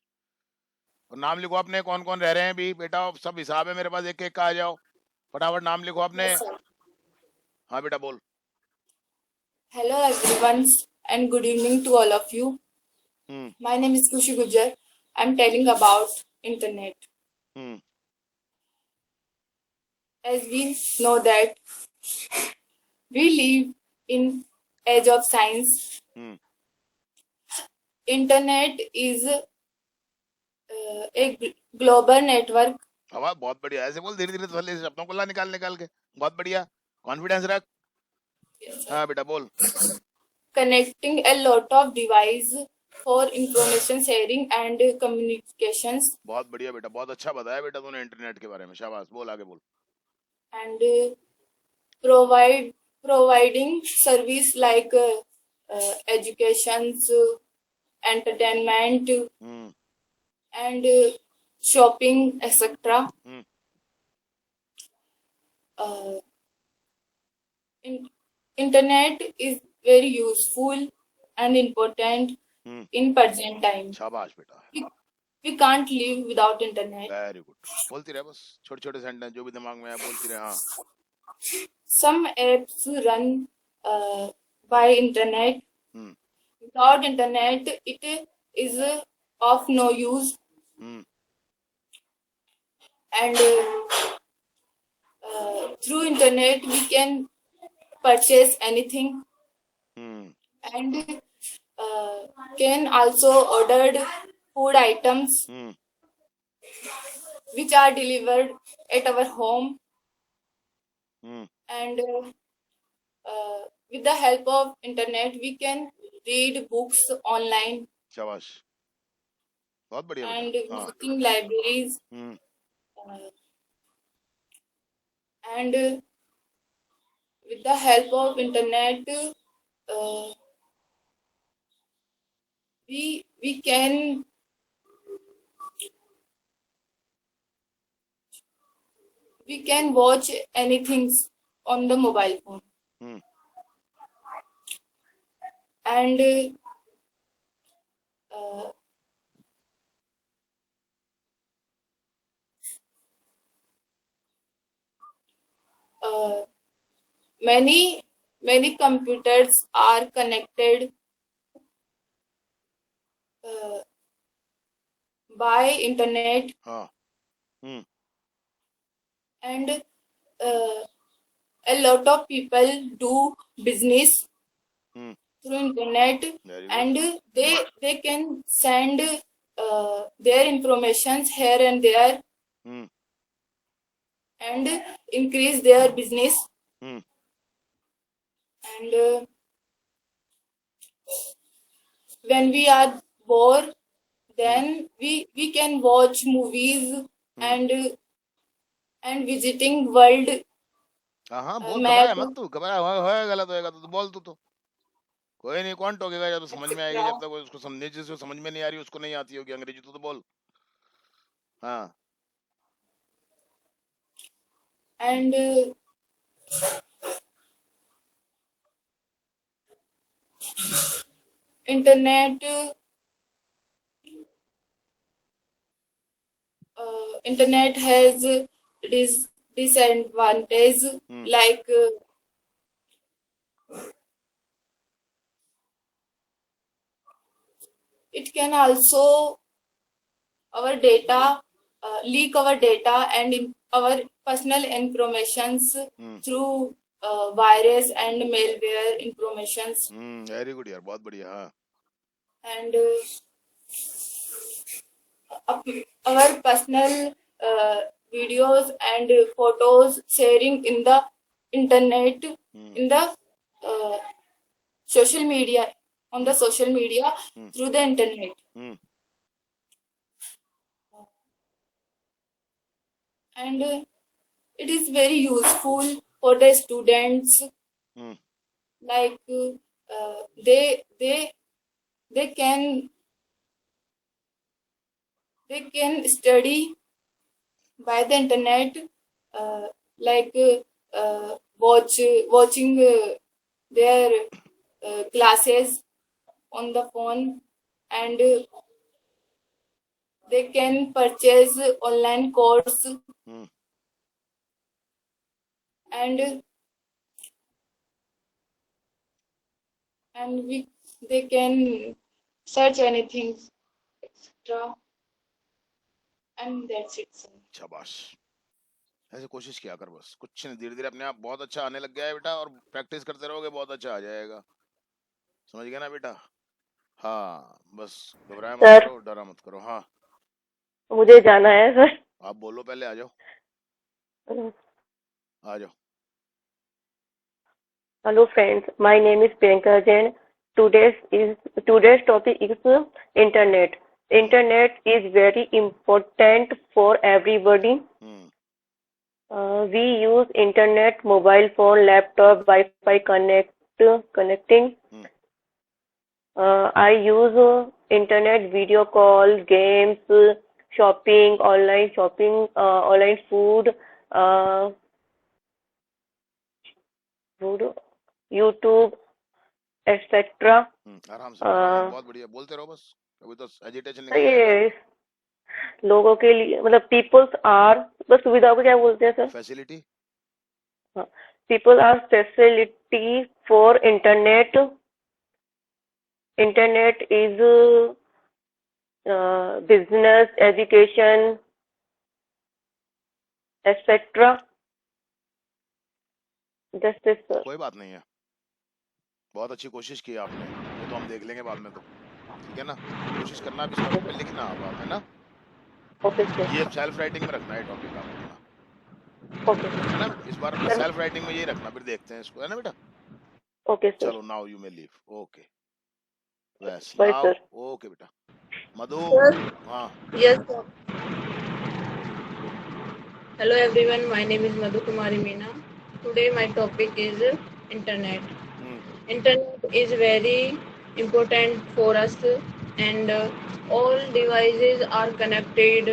और नाम लिखो अपने कौन कौन रह रहे हैं भी बेटा सब हिसाब है मेरे पास एक एक का आ जाओ फटाफट नाम लिखो अपने हाँ बेटा बोल
Hello everyone and good evening to all of you. My name is Kushi Gujar. I'm telling about internet. As we know that we live in age of science. Internet is a global network.
आवाज बहुत बढ़िया ऐसे बोल धीरे धीरे थोड़े शब्दों को ला निकाल के बहुत बढ़िया कॉन्फिडेंस रख हाँ बेटा बोल
Connecting a lot of device for information sharing and communications.
बहुत बढ़िया बेटा बहुत अच्छा बताया बेटा तूने इंटरनेट के बारे में शाबाश बोल आगे बोल
And providing service like education, entertainment, and shopping, etc. Internet is very useful and important in present time.
शाबाश बेटा
We can't live without internet.
Very good बोलती रहे बस छोटे छोटे सेंटेंस जो भी दिमाग में है बोलती रहे हाँ
Some apps run by internet. Without internet, it is of no use. And through internet, we can purchase anything and can also order food items which are delivered at our home. And with the help of internet, we can read books online
शाबाश बहुत बढ़िया
and
बेटा
visiting libraries. And with the help of internet, we can watch anything on the mobile phone. And many computers are connected by internet. And a lot of people do business through internet, and they can send their information here and there and increase their business. And when we are bored, then we can watch movies and visiting world
हाँ बोल,
map.
घबराया मत तू, घबराया होगा गलत होएगा तो बोल तू तो। कोई नहीं, कौन टोकेगा, जब समझ में आएगी, जब तक उसको समझने, जिसको समझ में नहीं आ रही उसको नहीं आती होगी अंग्रेजी तो बोल। हाँ।
And internet internet has disadvantage like it can also our data leak our data and our personal informations through virus and malware informations.
Very good यार, बहुत बढ़िया। हाँ।
And our personal videos and photos sharing in the internet, in the social media, on the social media through the internet. And it is very useful for the students. Like they can study by the internet, like watching their classes on the phone, and they can purchase online course, and they can search anything, etc. And that's it, sir.
शाबाश, ऐसे कोशिश किया कर बस, कुछ नहीं, धीरे धीरे अपने आप बहुत अच्छा आने लग गया है बेटा, और प्रैक्टिस करते रहोगे बहुत अच्छा आ जाएगा, समझ गए ना बेटा? हाँ, बस घबराया मत करो, डरा मत करो। हाँ,
मुझे जाना है सर।
आप बोलो पहले, आ जाओ आ जाओ।
Hello friends, my name is Priyanka Jain. Today's topic is internet. Internet is very important for everybody. We use internet, mobile phone, laptop, Wi-Fi connecting. I use internet, video call, games, shopping, online food, YouTube, etc.
आराम से, बहुत बढ़िया, बोलते रहो बस, अभी तो agitation नहीं
ये लोगों के लिए, मतलब पीपल्स आर, बस सुविधाओं को क्या बोलते हैं sir?
Facility.
People are facility for internet. Internet is business, education, etcetera.
कोई बात नहीं है, बहुत अच्छी कोशिश की आपने, ये तो हम देख लेंगे बाद में, तो ठीक है ना? कोशिश करना भी इसका पे लिखना आप, है ना?
Okay sir.
ये सेल्फ राइटिंग में रखना है टॉपिक आपको,
ओके
है ना? इस बार सेल्फ राइटिंग में ये रखना, फिर देखते हैं इसको, है ना बेटा?
Okay sir.
चलो, now you may leave. Okay, बस
बाय
नाउ,
सर।
ओके बेटा। मधु। हाँ।
Yes, sir. Hello everyone, my name is Madhu Kumari Meena. Today my topic is internet. Internet is very important for us, and all devices are connected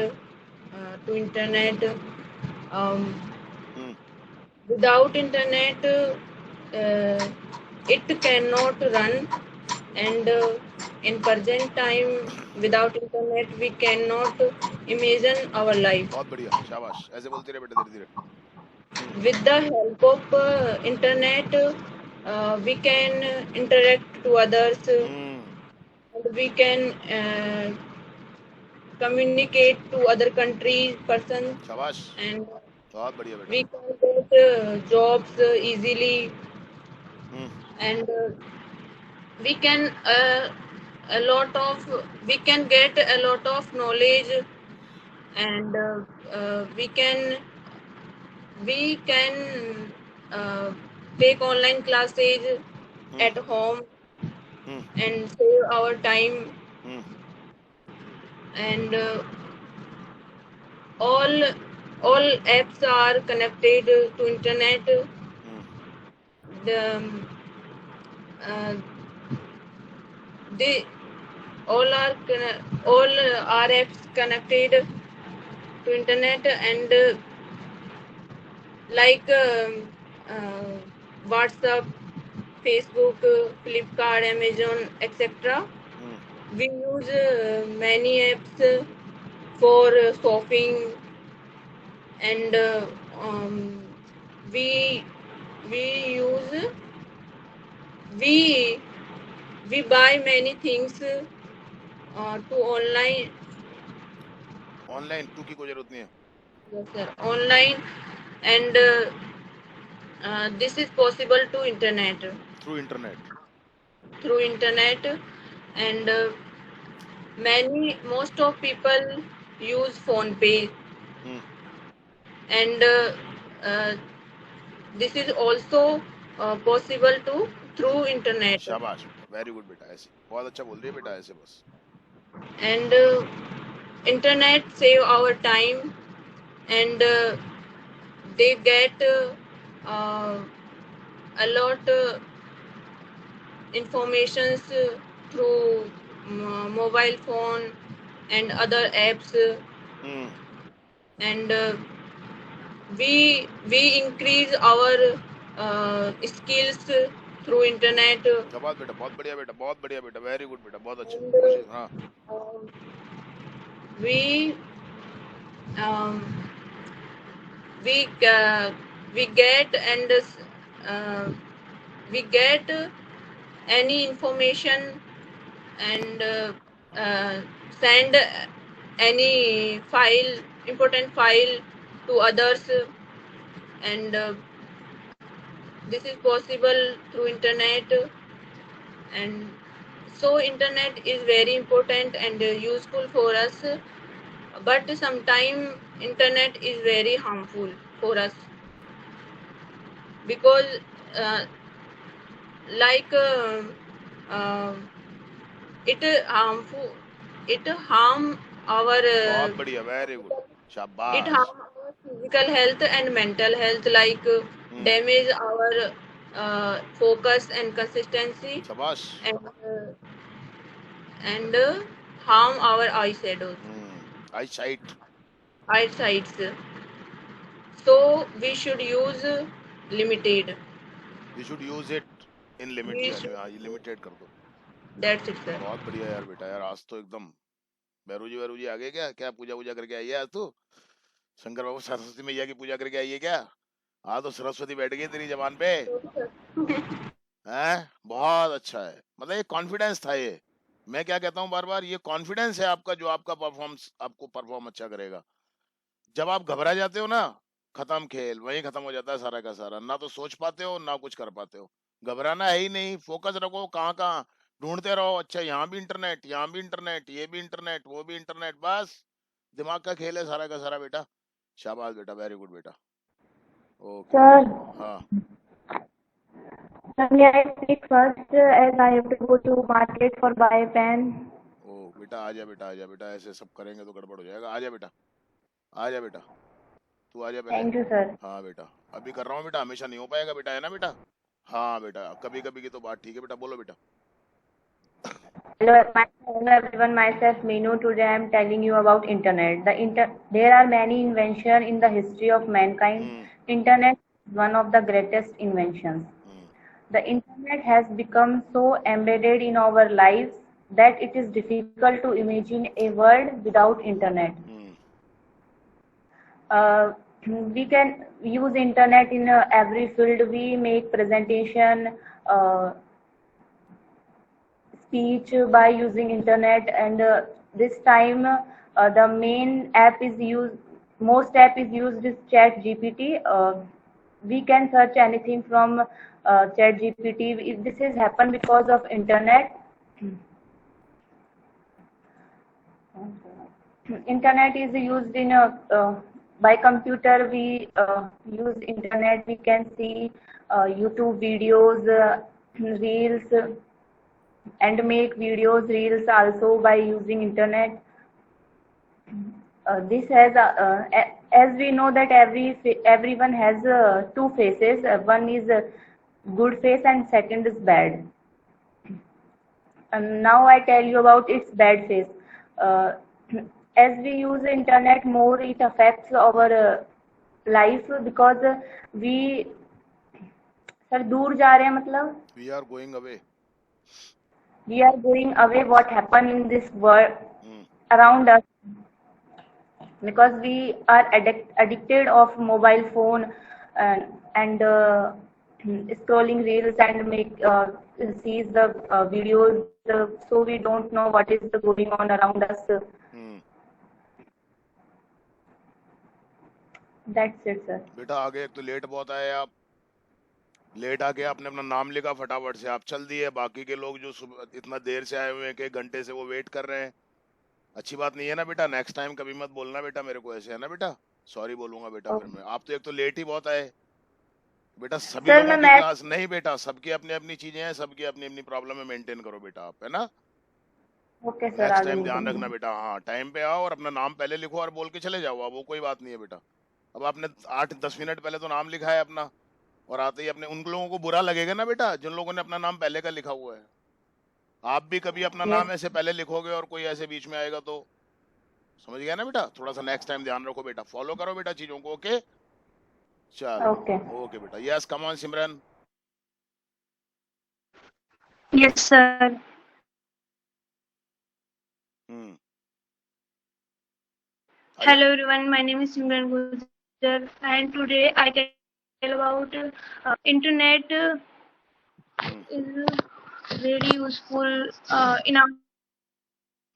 to internet. Without internet, it cannot run, and in present time, without internet, we cannot imagine our life.
बहुत बढ़िया, शाबाश, ऐसे बोलते रहे बेटा, धीरे धीरे।
With the help of internet, we can interact to others, and we can communicate to other countries, persons,
शाबाश,
and
बहुत बढ़िया बेटा।
we can get jobs easily, and we can get a lot of knowledge, and we can
take online classes at home and save our time, and all apps are connected to internet. The uh, they all are apps connected to internet, and like WhatsApp, Facebook, Flipkart, Amazon, etc. We use many apps for shopping, and we we use we we buy many things to online.
Online तू की कोई जरूरत नहीं है
Yes, sir. Online, and this is possible to internet.
Through internet
Through internet, and most of people use phone pay, and this is also possible to through internet.
शाबाश very good बेटा ऐसे बहुत अच्छा बोल रही है बेटा ऐसे बस
And internet save our time, and they get a lot informations through mobile phone and other apps, and we increase our skills through internet.
शाबाश बेटा बहुत बढ़िया बेटा वेरी गुड बेटा बहुत अच्छा कोशिश हाँ
we um, we get and we get any information, and send any important file to others, and this is possible through internet. And so internet is very important and useful for us, but sometimes internet is very harmful for us, because like it harm our
बहुत बढ़िया very good
it
शाबाश
harm our physical health and mental health, like damage our focus and consistency,
शाबाश
and harm our eyeshadows, eyesights. So we should use limited.
We should use it in limit
We
यानी
should,
हाँ ये limited कर दो
that's it, sir.
बहुत बढ़िया यार बेटा यार आज तो एकदम बैरू जी आ गए क्या क्या पूजा करके आई है आज तू शंकर बाबू सरस्वती मैया की पूजा करके आई है क्या आज तो सरस्वती बैठ गई तेरी जबान पे हैं बहुत अच्छा है मतलब ये कॉन्फिडेंस था ये मैं क्या कहता हूँ बार बार ये कॉन्फिडेंस है आपका जो आपका परफॉर्मेंस आपको परफॉर्म अच्छा करेगा जब आप घबरा जाते हो ना खत्म खेल वहीं खत्म हो जाता है सारा का सारा ना तो सोच पाते हो ना कुछ कर पाते हो घबराना है ही नहीं फोकस रखो कहाँ ढूंढते रहो अच्छा यहाँ भी इंटरनेट ये भी इंटरनेट वो भी इंटरनेट बस दिमाग का खेल है सारा का सारा बेटा शाबाश बेटा वेरी गुड बेटा ओके
Sir,
हाँ
sir, may I speak first as I have to go to market for buy a pen?
ओ बेटा आ जा बेटा ऐसे सब करेंगे तो गड़बड़ हो जाएगा आ जा बेटा तू आ जा पहले
Thank you, sir.
हाँ बेटा अभी कर रहा हूँ बेटा हमेशा नहीं हो पाएगा बेटा है ना बेटा हाँ बेटा कभी कभी की तो बात ठीक है बेटा बोलो बेटा
Hello everyone, myself Meenu. Today I am telling you about internet. There are many inventions in the history of mankind. Internet is one of the greatest inventions. The internet has become so embedded in our lives that it is difficult to imagine a world without internet. We can use internet in every field. We make presentation, speech by using internet, and this time the main app is used. Most app is used is Chat GPT. We can search anything from Chat GPT. This has happened because of internet. Internet is used in by computer we use internet. We can see YouTube videos, reels, and make videos, reels also by using internet. This has as we know that everyone has two faces. One is a good face and second is bad. And now I tell you about its bad face. Uh, as we use internet more, it affects our life because we sir दूर जा रहे हैं मतलब
We are going away.
we are going away what happened in this world around us because we are addicted of mobile phone and scrolling reels and make sees the videos so we don't know what is going on around us. That's it sir.
बेटा आगे एक तो late बहुत आए आप, late आके आपने अपना नाम लिखा फटाफट से, आप चल दिए, बाकी के लोग जो इतना देर से आए हुए हैं कि घंटे से वो वेट कर रहे हैं, अच्छी बात नहीं है ना बेटा। नेक्स्ट टाइम कभी मत बोलना बेटा मेरे को ऐसे, है ना बेटा? सॉरी बोलूंगा बेटा फिर मैं। आप तो एक तो लेट ही बहुत आए बेटा। सभी लोगों की क्लास नहीं बेटा, सबकी अपनी अपनी चीजें हैं, सबकी अपनी अपनी प्रॉब्लम है, मेंटेन करो बेटा आप, है ना?
ओके सर,
नेक्स्ट टाइम ध्यान रखना बेटा। हाँ टाइम पे आओ और अपना नाम पहले लिखो और बोल के चले जाओ, अब वो कोई बात नहीं है बेटा। अब आपने 8-10 मिनट पहले तो नाम लिखा है अपना और आते ही अपने, उन लोगों को बुरा लगेगा ना बेटा जिन लोगों ने अपना नाम पहले का लिखा हुआ है। आप भी कभी अपना नाम ऐसे पहले लिखोगे और कोई ऐसे बीच में आएगा तो, समझ गया ना बेटा? थोड़ा सा नेक्स्ट टाइम ध्यान रखो बेटा, फॉलो करो बेटा चीजों को। ओके चलो ओके बेटा। Yes come on Simran.
Yes, sir. Hello everyone, my name is Simran Gujjar and today I tell about internet is very useful in our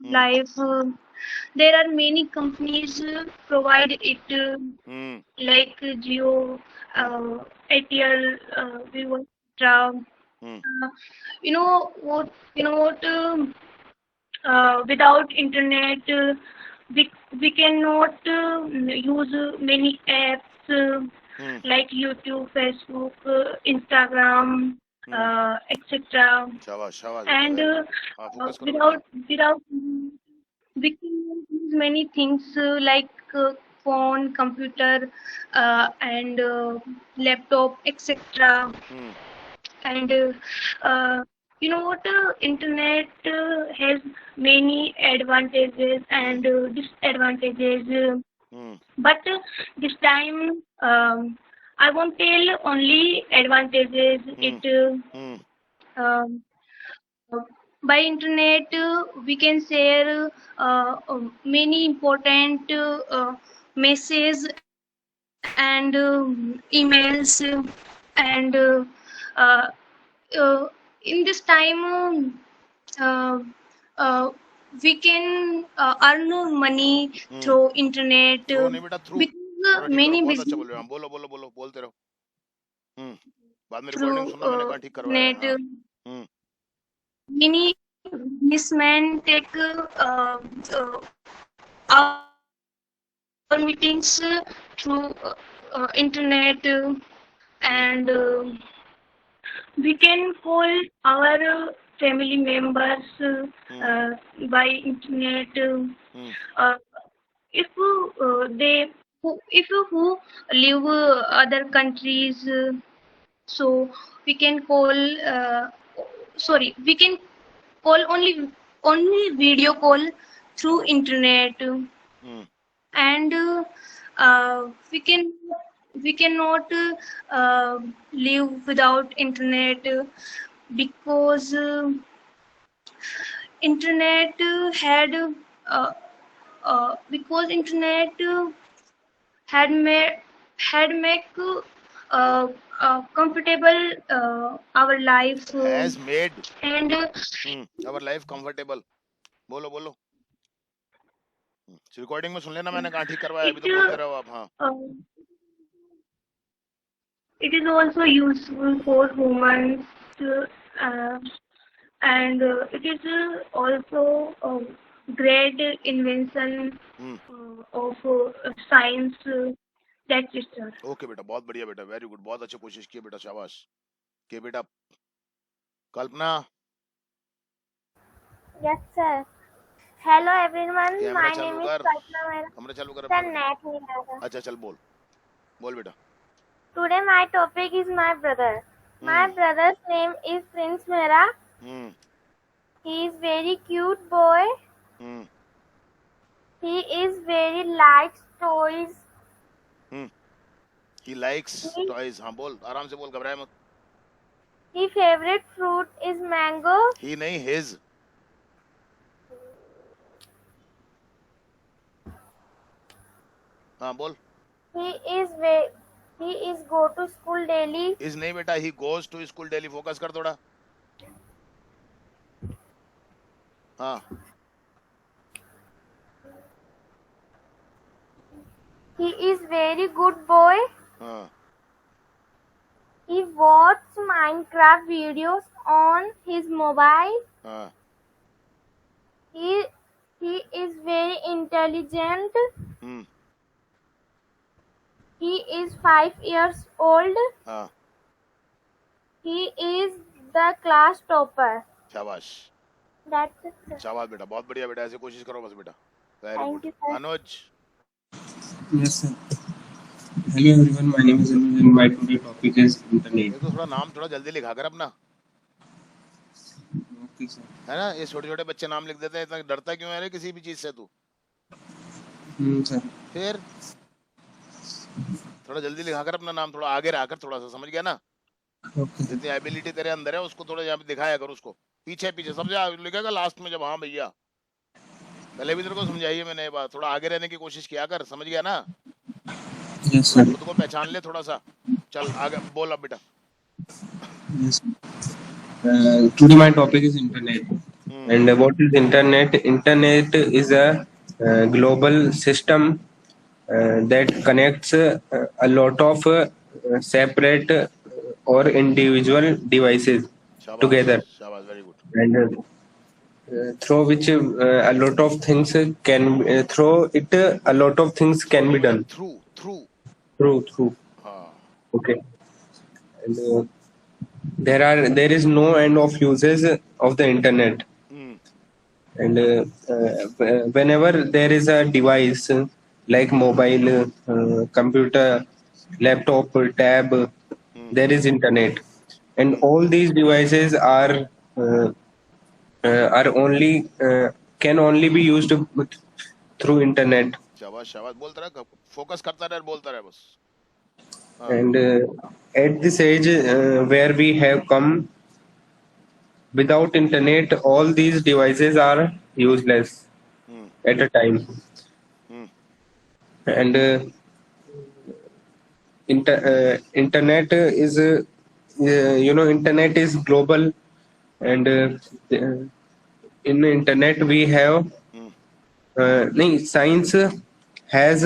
life. There are many companies provide it like Jio, ATL, Vivo, etc. You know what? Without internet, we cannot use many apps like YouTube, Facebook, Instagram, etc. And without we can use many things like phone, computer, and laptop, etc. And internet has many advantages and disadvantages. But this time I won't tell only advantages. By internet we can share many important messages and emails and in this time we can earn money through internet because many business
बोलो बोलो बोलो बोलते रहो। बाद में recording सुनना, मैंने कहा ठीक करवाया है।
many businessmen take our meetings through internet and we can call our family members by internet. If who live other countries, so we can call. We can call only video call through internet, and we cannot live without internet because internet had make comfortable our life
has made
and
our life comfortable। बोलो बोलो, recording में सुन लेना, मैंने कहा ठीक करवाया, अभी तो बोलते रहो आप। हाँ
it is also useful for humans and it is also great invention of science. That's it, sir.
Okay बेटा, बहुत बढ़िया बेटा, वेरी गुड, बहुत अच्छी कोशिश की बेटा, शाबाश। के बेटा कल्पना।
Yes, sir. Hello everyone.
Camera
My
चालू
name is
कर,
Kalpana Mehra.
कैमरा चालू कर
Sir,
अपना बेटा।
net नहीं आ रहा.
अच्छा चल बोल, बोल बेटा।
Today my topic is my brother. My brother's name is Prince Mehra. He is very cute boy. He is very likes toys.
He likes toys। हाँ बोल, आराम से बोल, घबराए मत।
His favorite fruit is mango.
ही नहीं, his। हाँ बोल।
He is go to school daily.
is नहीं बेटा, he goes to school daily। Focus कर थोड़ा। हाँ।
He is very good boy.
हाँ।
He watches Minecraft videos on his mobile.
हाँ।
He is very intelligent. He is 5 years old.
हाँ।
He is the class topper.
शाबाश,
That's it, sir.
शाबाश बेटा, बहुत बढ़िया बेटा, ऐसे कोशिश करो बस बेटा, very
Thank
good.
you, sir.
Anuj.
Yes, sir. Hello everyone, my name is Anuj and my today topic is internet.
एक तो थोड़ा नाम थोड़ा जल्दी लिखा कर अपना,
Okay, sir.
है ना। ये छोटे छोटे बच्चे नाम लिख देते हैं, इतना डरता क्यों है रे किसी भी चीज से तू?
Sir.
फिर थोड़ा जल्दी लिखा कर अपना नाम, थोड़ा आगे रहा कर, थोड़ा सा, समझ गया ना।
Okay.
जितनी एबिलिटी तेरे अंदर है उसको थोड़ा यहाँ पे दिखाया कर, उसको पीछे पीछे समझा, लिखेगा लास्ट में जब हाँ भैया। पहले भी तेरे को समझाई है मैंने ये बात, थोड़ा आगे रहने की कोशिश किया कर, समझ गया ना।
Yes, sir.
खुद को पहचान ले थोड़ा सा, चल आगे बोल अब बेटा।
Yes. Today my topic is internet. And what is internet? Internet is a global system that connects a lot of separate or individual devices together,
शाबाश, very good.
and through which a lot of things can through it a lot of things can be done. Through. Okay. And there is no end of uses of the internet. And whenever there is a device like mobile, computer, laptop, tab, there is internet, and all these devices are only can only be used through internet.
शाबाश शाबाश, बोलता रह, focus करता रह, बोलता रह बस।
And at this age where we have come, without internet all these devices are useless at a time. And internet is internet is global, and in internet we have science has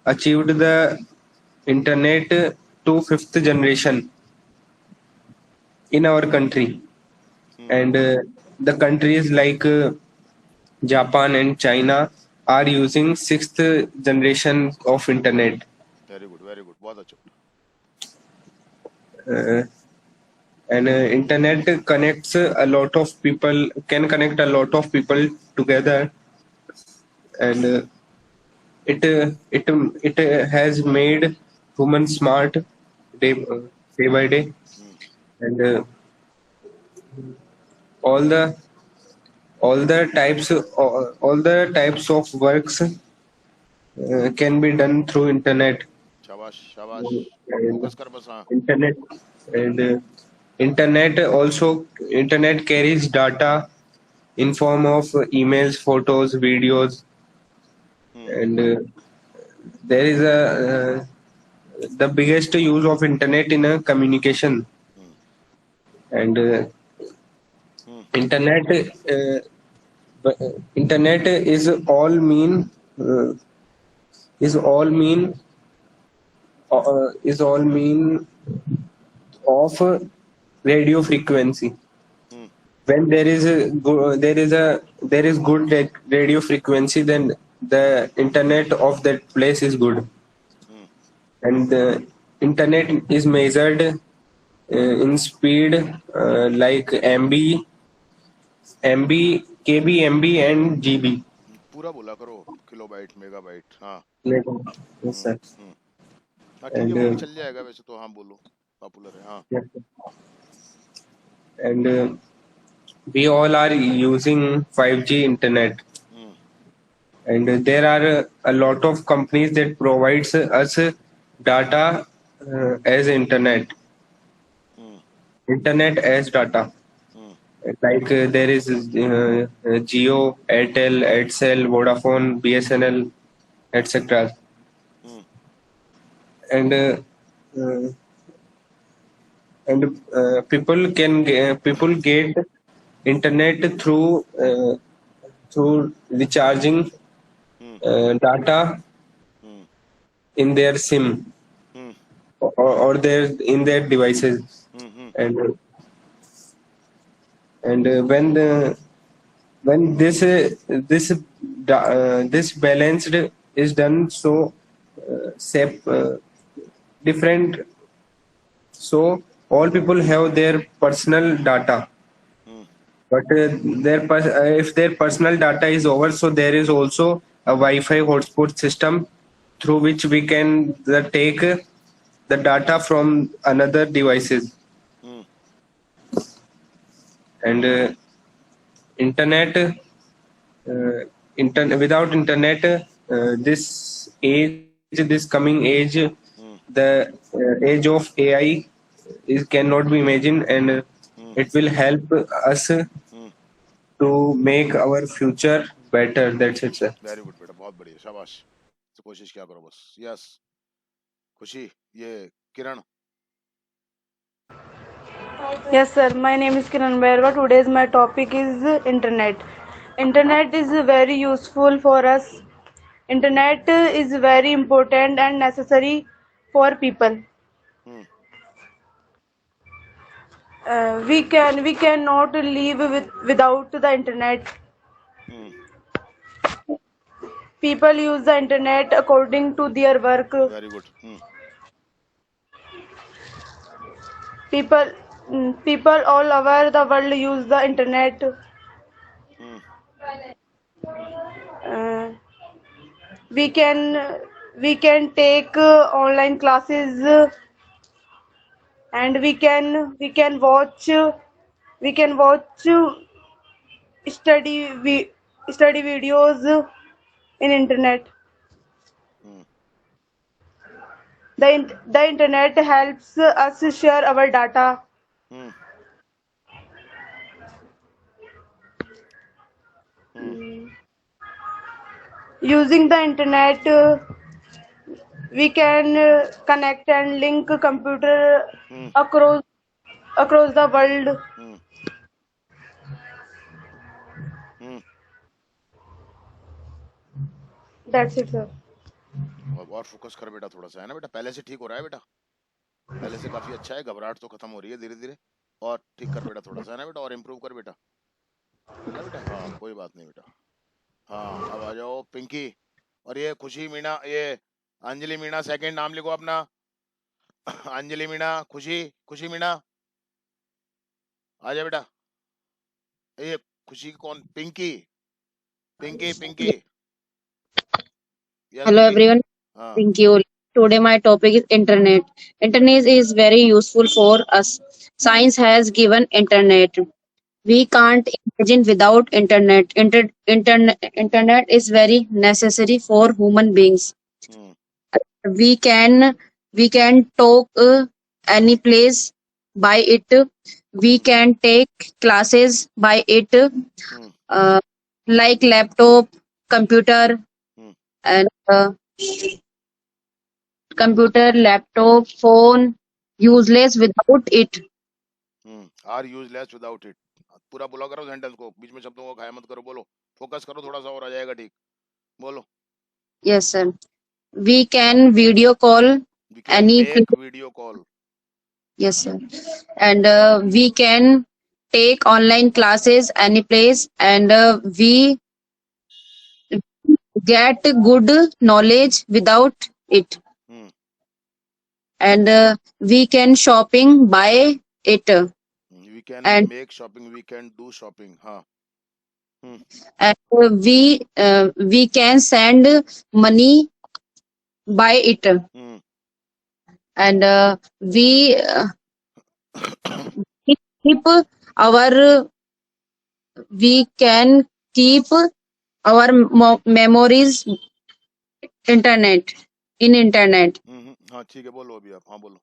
achieved the internet to 5th generation in our country, and the countries like Japan and China are using 6th generation of internet.
Very good, बहुत अच्छा।
And internet connects a lot of people, can connect a lot of people together, and it has made human smart day by day, and all the types of works can be done through internet.
शाबाश शाबाश, focus कर बस। हाँ।
Internet carries data in form of emails, photos, videos, and there is the biggest use of internet in a communication, and internet is all mean of radio frequency. when there is good radio frequency, then the internet of that place is good. And the internet is measured in speed like MB, KB, MB and GB.
पूरा बोला करो, kilobyte, megabyte. हाँ.
Yes, sir.
हाँ ठीक है, वो भी चल जाएगा वैसे तो. हाँ बोलो, पॉपुलर है. हाँ.
And we all are using 5G internet. And there are a lot of companies that provides us data as internet as data. Like there is Jio, Airtel, Edsel, Vodafone, BSNL, etc. And people get internet through recharging data in their SIM or in their devices. And when this balanced is done, so different, so all people have their personal data, but if their personal data is over, so there is also a Wi-Fi hotspot system through which we can take the data from another devices. And internet, without internet, this coming age, the age of AI cannot be imagined, and it will help us to make our future better. That's it, sir.
Very good बेटा, बहुत बढ़िया, शाबाश. तो कोशिश क्या करो बस. Yes. खुशी, ये किरण.
Yes, sir. My name is Kiran Bairwa. Today's my topic is internet. Internet is very useful for us. Internet is very important and necessary for people. We cannot live without the internet. People use the internet according to their work.
Very good.
People all over the world use the internet. We can take online classes, and we can watch study videos in internet. The internet helps us share our data. Using the internet, we can connect and link computer across the world. That's it, sir.
और focus कर बेटा थोड़ा सा, है ना बेटा. पहले से ठीक हो रहा है बेटा, पहले से काफी अच्छा है. घबराहट तो खत्म हो रही है धीरे धीरे. और ठीक कर बेटा थोड़ा सा, है ना बेटा, और इम्प्रूव कर बेटा, है ना बेटा. हाँ कोई बात नहीं बेटा. हाँ अब आ जाओ पिंकी. और ये खुशी मीणा, ये अंजलि मीणा, सेकंड नाम लिखो अपना. अंजलि मीणा, खुशी मीणा, आ जा बेटा. ये खुशी कौन? Pinky. Yes,
Hello
Pinky.
everyone, thank you. Today my topic is internet. Internet is very useful for us. Science has given internet. We can't imagine without internet. Internet is very necessary for human beings. We can talk any place by it. We can take classes by it, like laptop, computer, and computer, laptop, phone, useless without it.
Are useless without it. पूरा बोला करो sentence को, बीच में शब्दों को खाया मत करो. बोलो, फोकस करो थोड़ा सा और आ जाएगा ठीक. बोलो.
Yes, sir. We can video call any
Make video call.
Yes, sir. And we can take online classes any place, and we get good knowledge without it, and we can shopping by it,
We can
and
make shopping, we can do shopping.
and we can send money by it, and we keep our we can keep our memories internet in internet,
हाँ ठीक है, बोलो अभी आप, हाँ बोलो.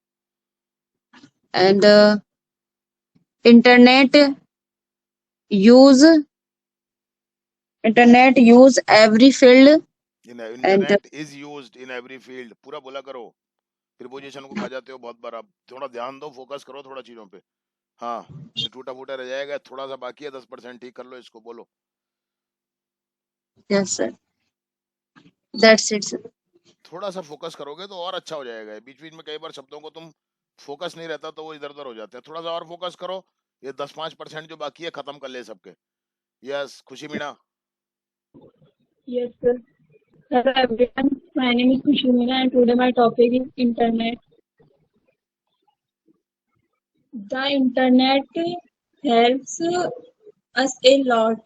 and internet use every field, and
Internet is used in every field. पूरा बोला करो, प्रीपोजिशन को खा जाते हो बहुत बार. आप थोड़ा ध्यान दो, फोकस करो थोड़ा चीजों पे. हाँ, टूटा फूटा रह जाएगा, थोड़ा सा बाकी है, 10% ठीक कर लो इसको. बोलो.
yes sir, that's it sir.
थोड़ा सा फोकस करोगे तो और अच्छा हो जाएगा. बीच बीच में कई बार शब्दों को तुम फोकस नहीं रहता तो वो इधर उधर हो जाते हैं. थोड़ा सा और फोकस करो, ये 10-5% जो बाकी है खत्म कर ले सबके. यस, खुशी Meena.
Yes, sir. Hello everyone. My name is Khushi Meena and today my topic is internet. The internet helps us a lot.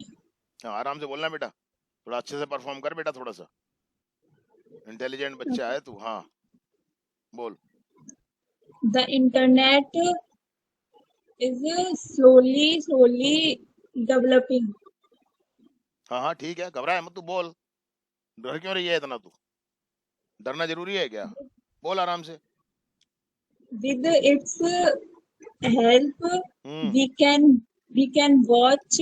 हाँ, आराम से बोलना बेटा, थोड़ा अच्छे से परफॉर्म कर बेटा. थोड़ा सा इंटेलिजेंट बच्चा है तू. हाँ बोल.
The internet is slowly developing.
हाँ ठीक है, घबराए मत तू. बोल, डर क्यों रही है इतना तू? डरना जरूरी है क्या? बोल आराम से.
With its help, we can watch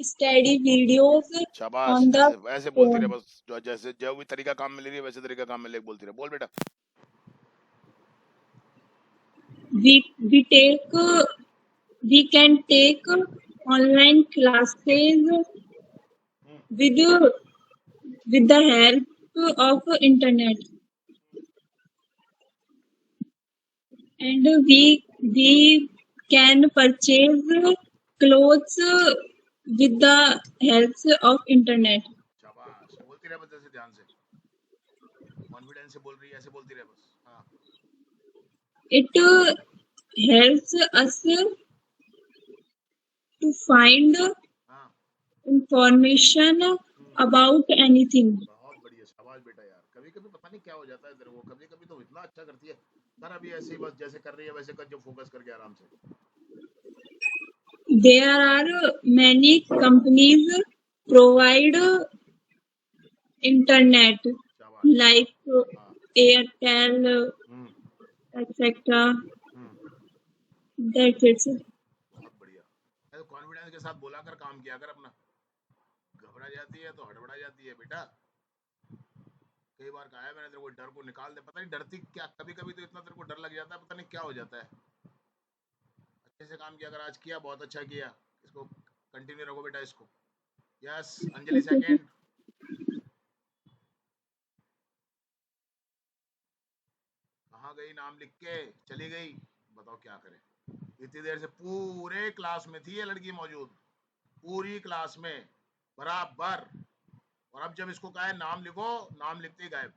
study videos
शाबाश.
on the
ऐसे बोलती रहे
phone.
बस, जैसे जो भी तरीका काम मिल रही है वैसे तरीका काम मिले बोलती रहे. बोल बेटा.
We can take online classes with the help of internet, and we can purchase clothes with the help of internet.
शाबाश, बोलती रहे बस ऐसे ध्यान से, कॉन्फिडेंस से बोल रही है, ऐसे बोलती रहे बस. हाँ.
It helps us to find information about anything.
बहुत बढ़िया, शाबाश बेटा. यार कभी कभी पता नहीं क्या हो जाता है तेरे को, कभी कभी तो इतना अच्छा करती है. कर अभी ऐसे ही बस जैसे कर रही है वैसे कर, जो फोकस करके आराम से.
There are many companies provide internet like Airtel, etc. That's it, sir.
बहुत बढ़िया. ऐसे कॉन्फिडेंस के साथ बोला कर, काम किया कर अपना. घबरा जाती है तो हड़बड़ा जाती है बेटा. कई बार कहा है मैंने तेरे को, डर को निकाल दे. पता नहीं डरती क्या, कभी कभी तो इतना तेरे को डर लग जाता है, पता नहीं क्या हो जाता है. अच्छे से काम किया कर. आज किया, बहुत अच्छा किया. इसको कंटिन्यू रखो बेटा इसको. Yes, Anjali second. कहाँ गई? नाम लिख के चली गई. बताओ क्या करें. इतनी देर से पूरे क्लास में थी ये लड़की मौजूद, पूरी क्लास में बराबर. और अब जब इसको कहा है नाम लिखो, नाम लिखते ही गायब.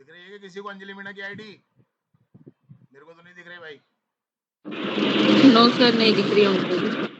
दिख रही है कि किसी को अंजलि मीणा की आईडी? मेरे को तो नहीं दिख रही भाई.
नो सर, नहीं दिख रही हमको.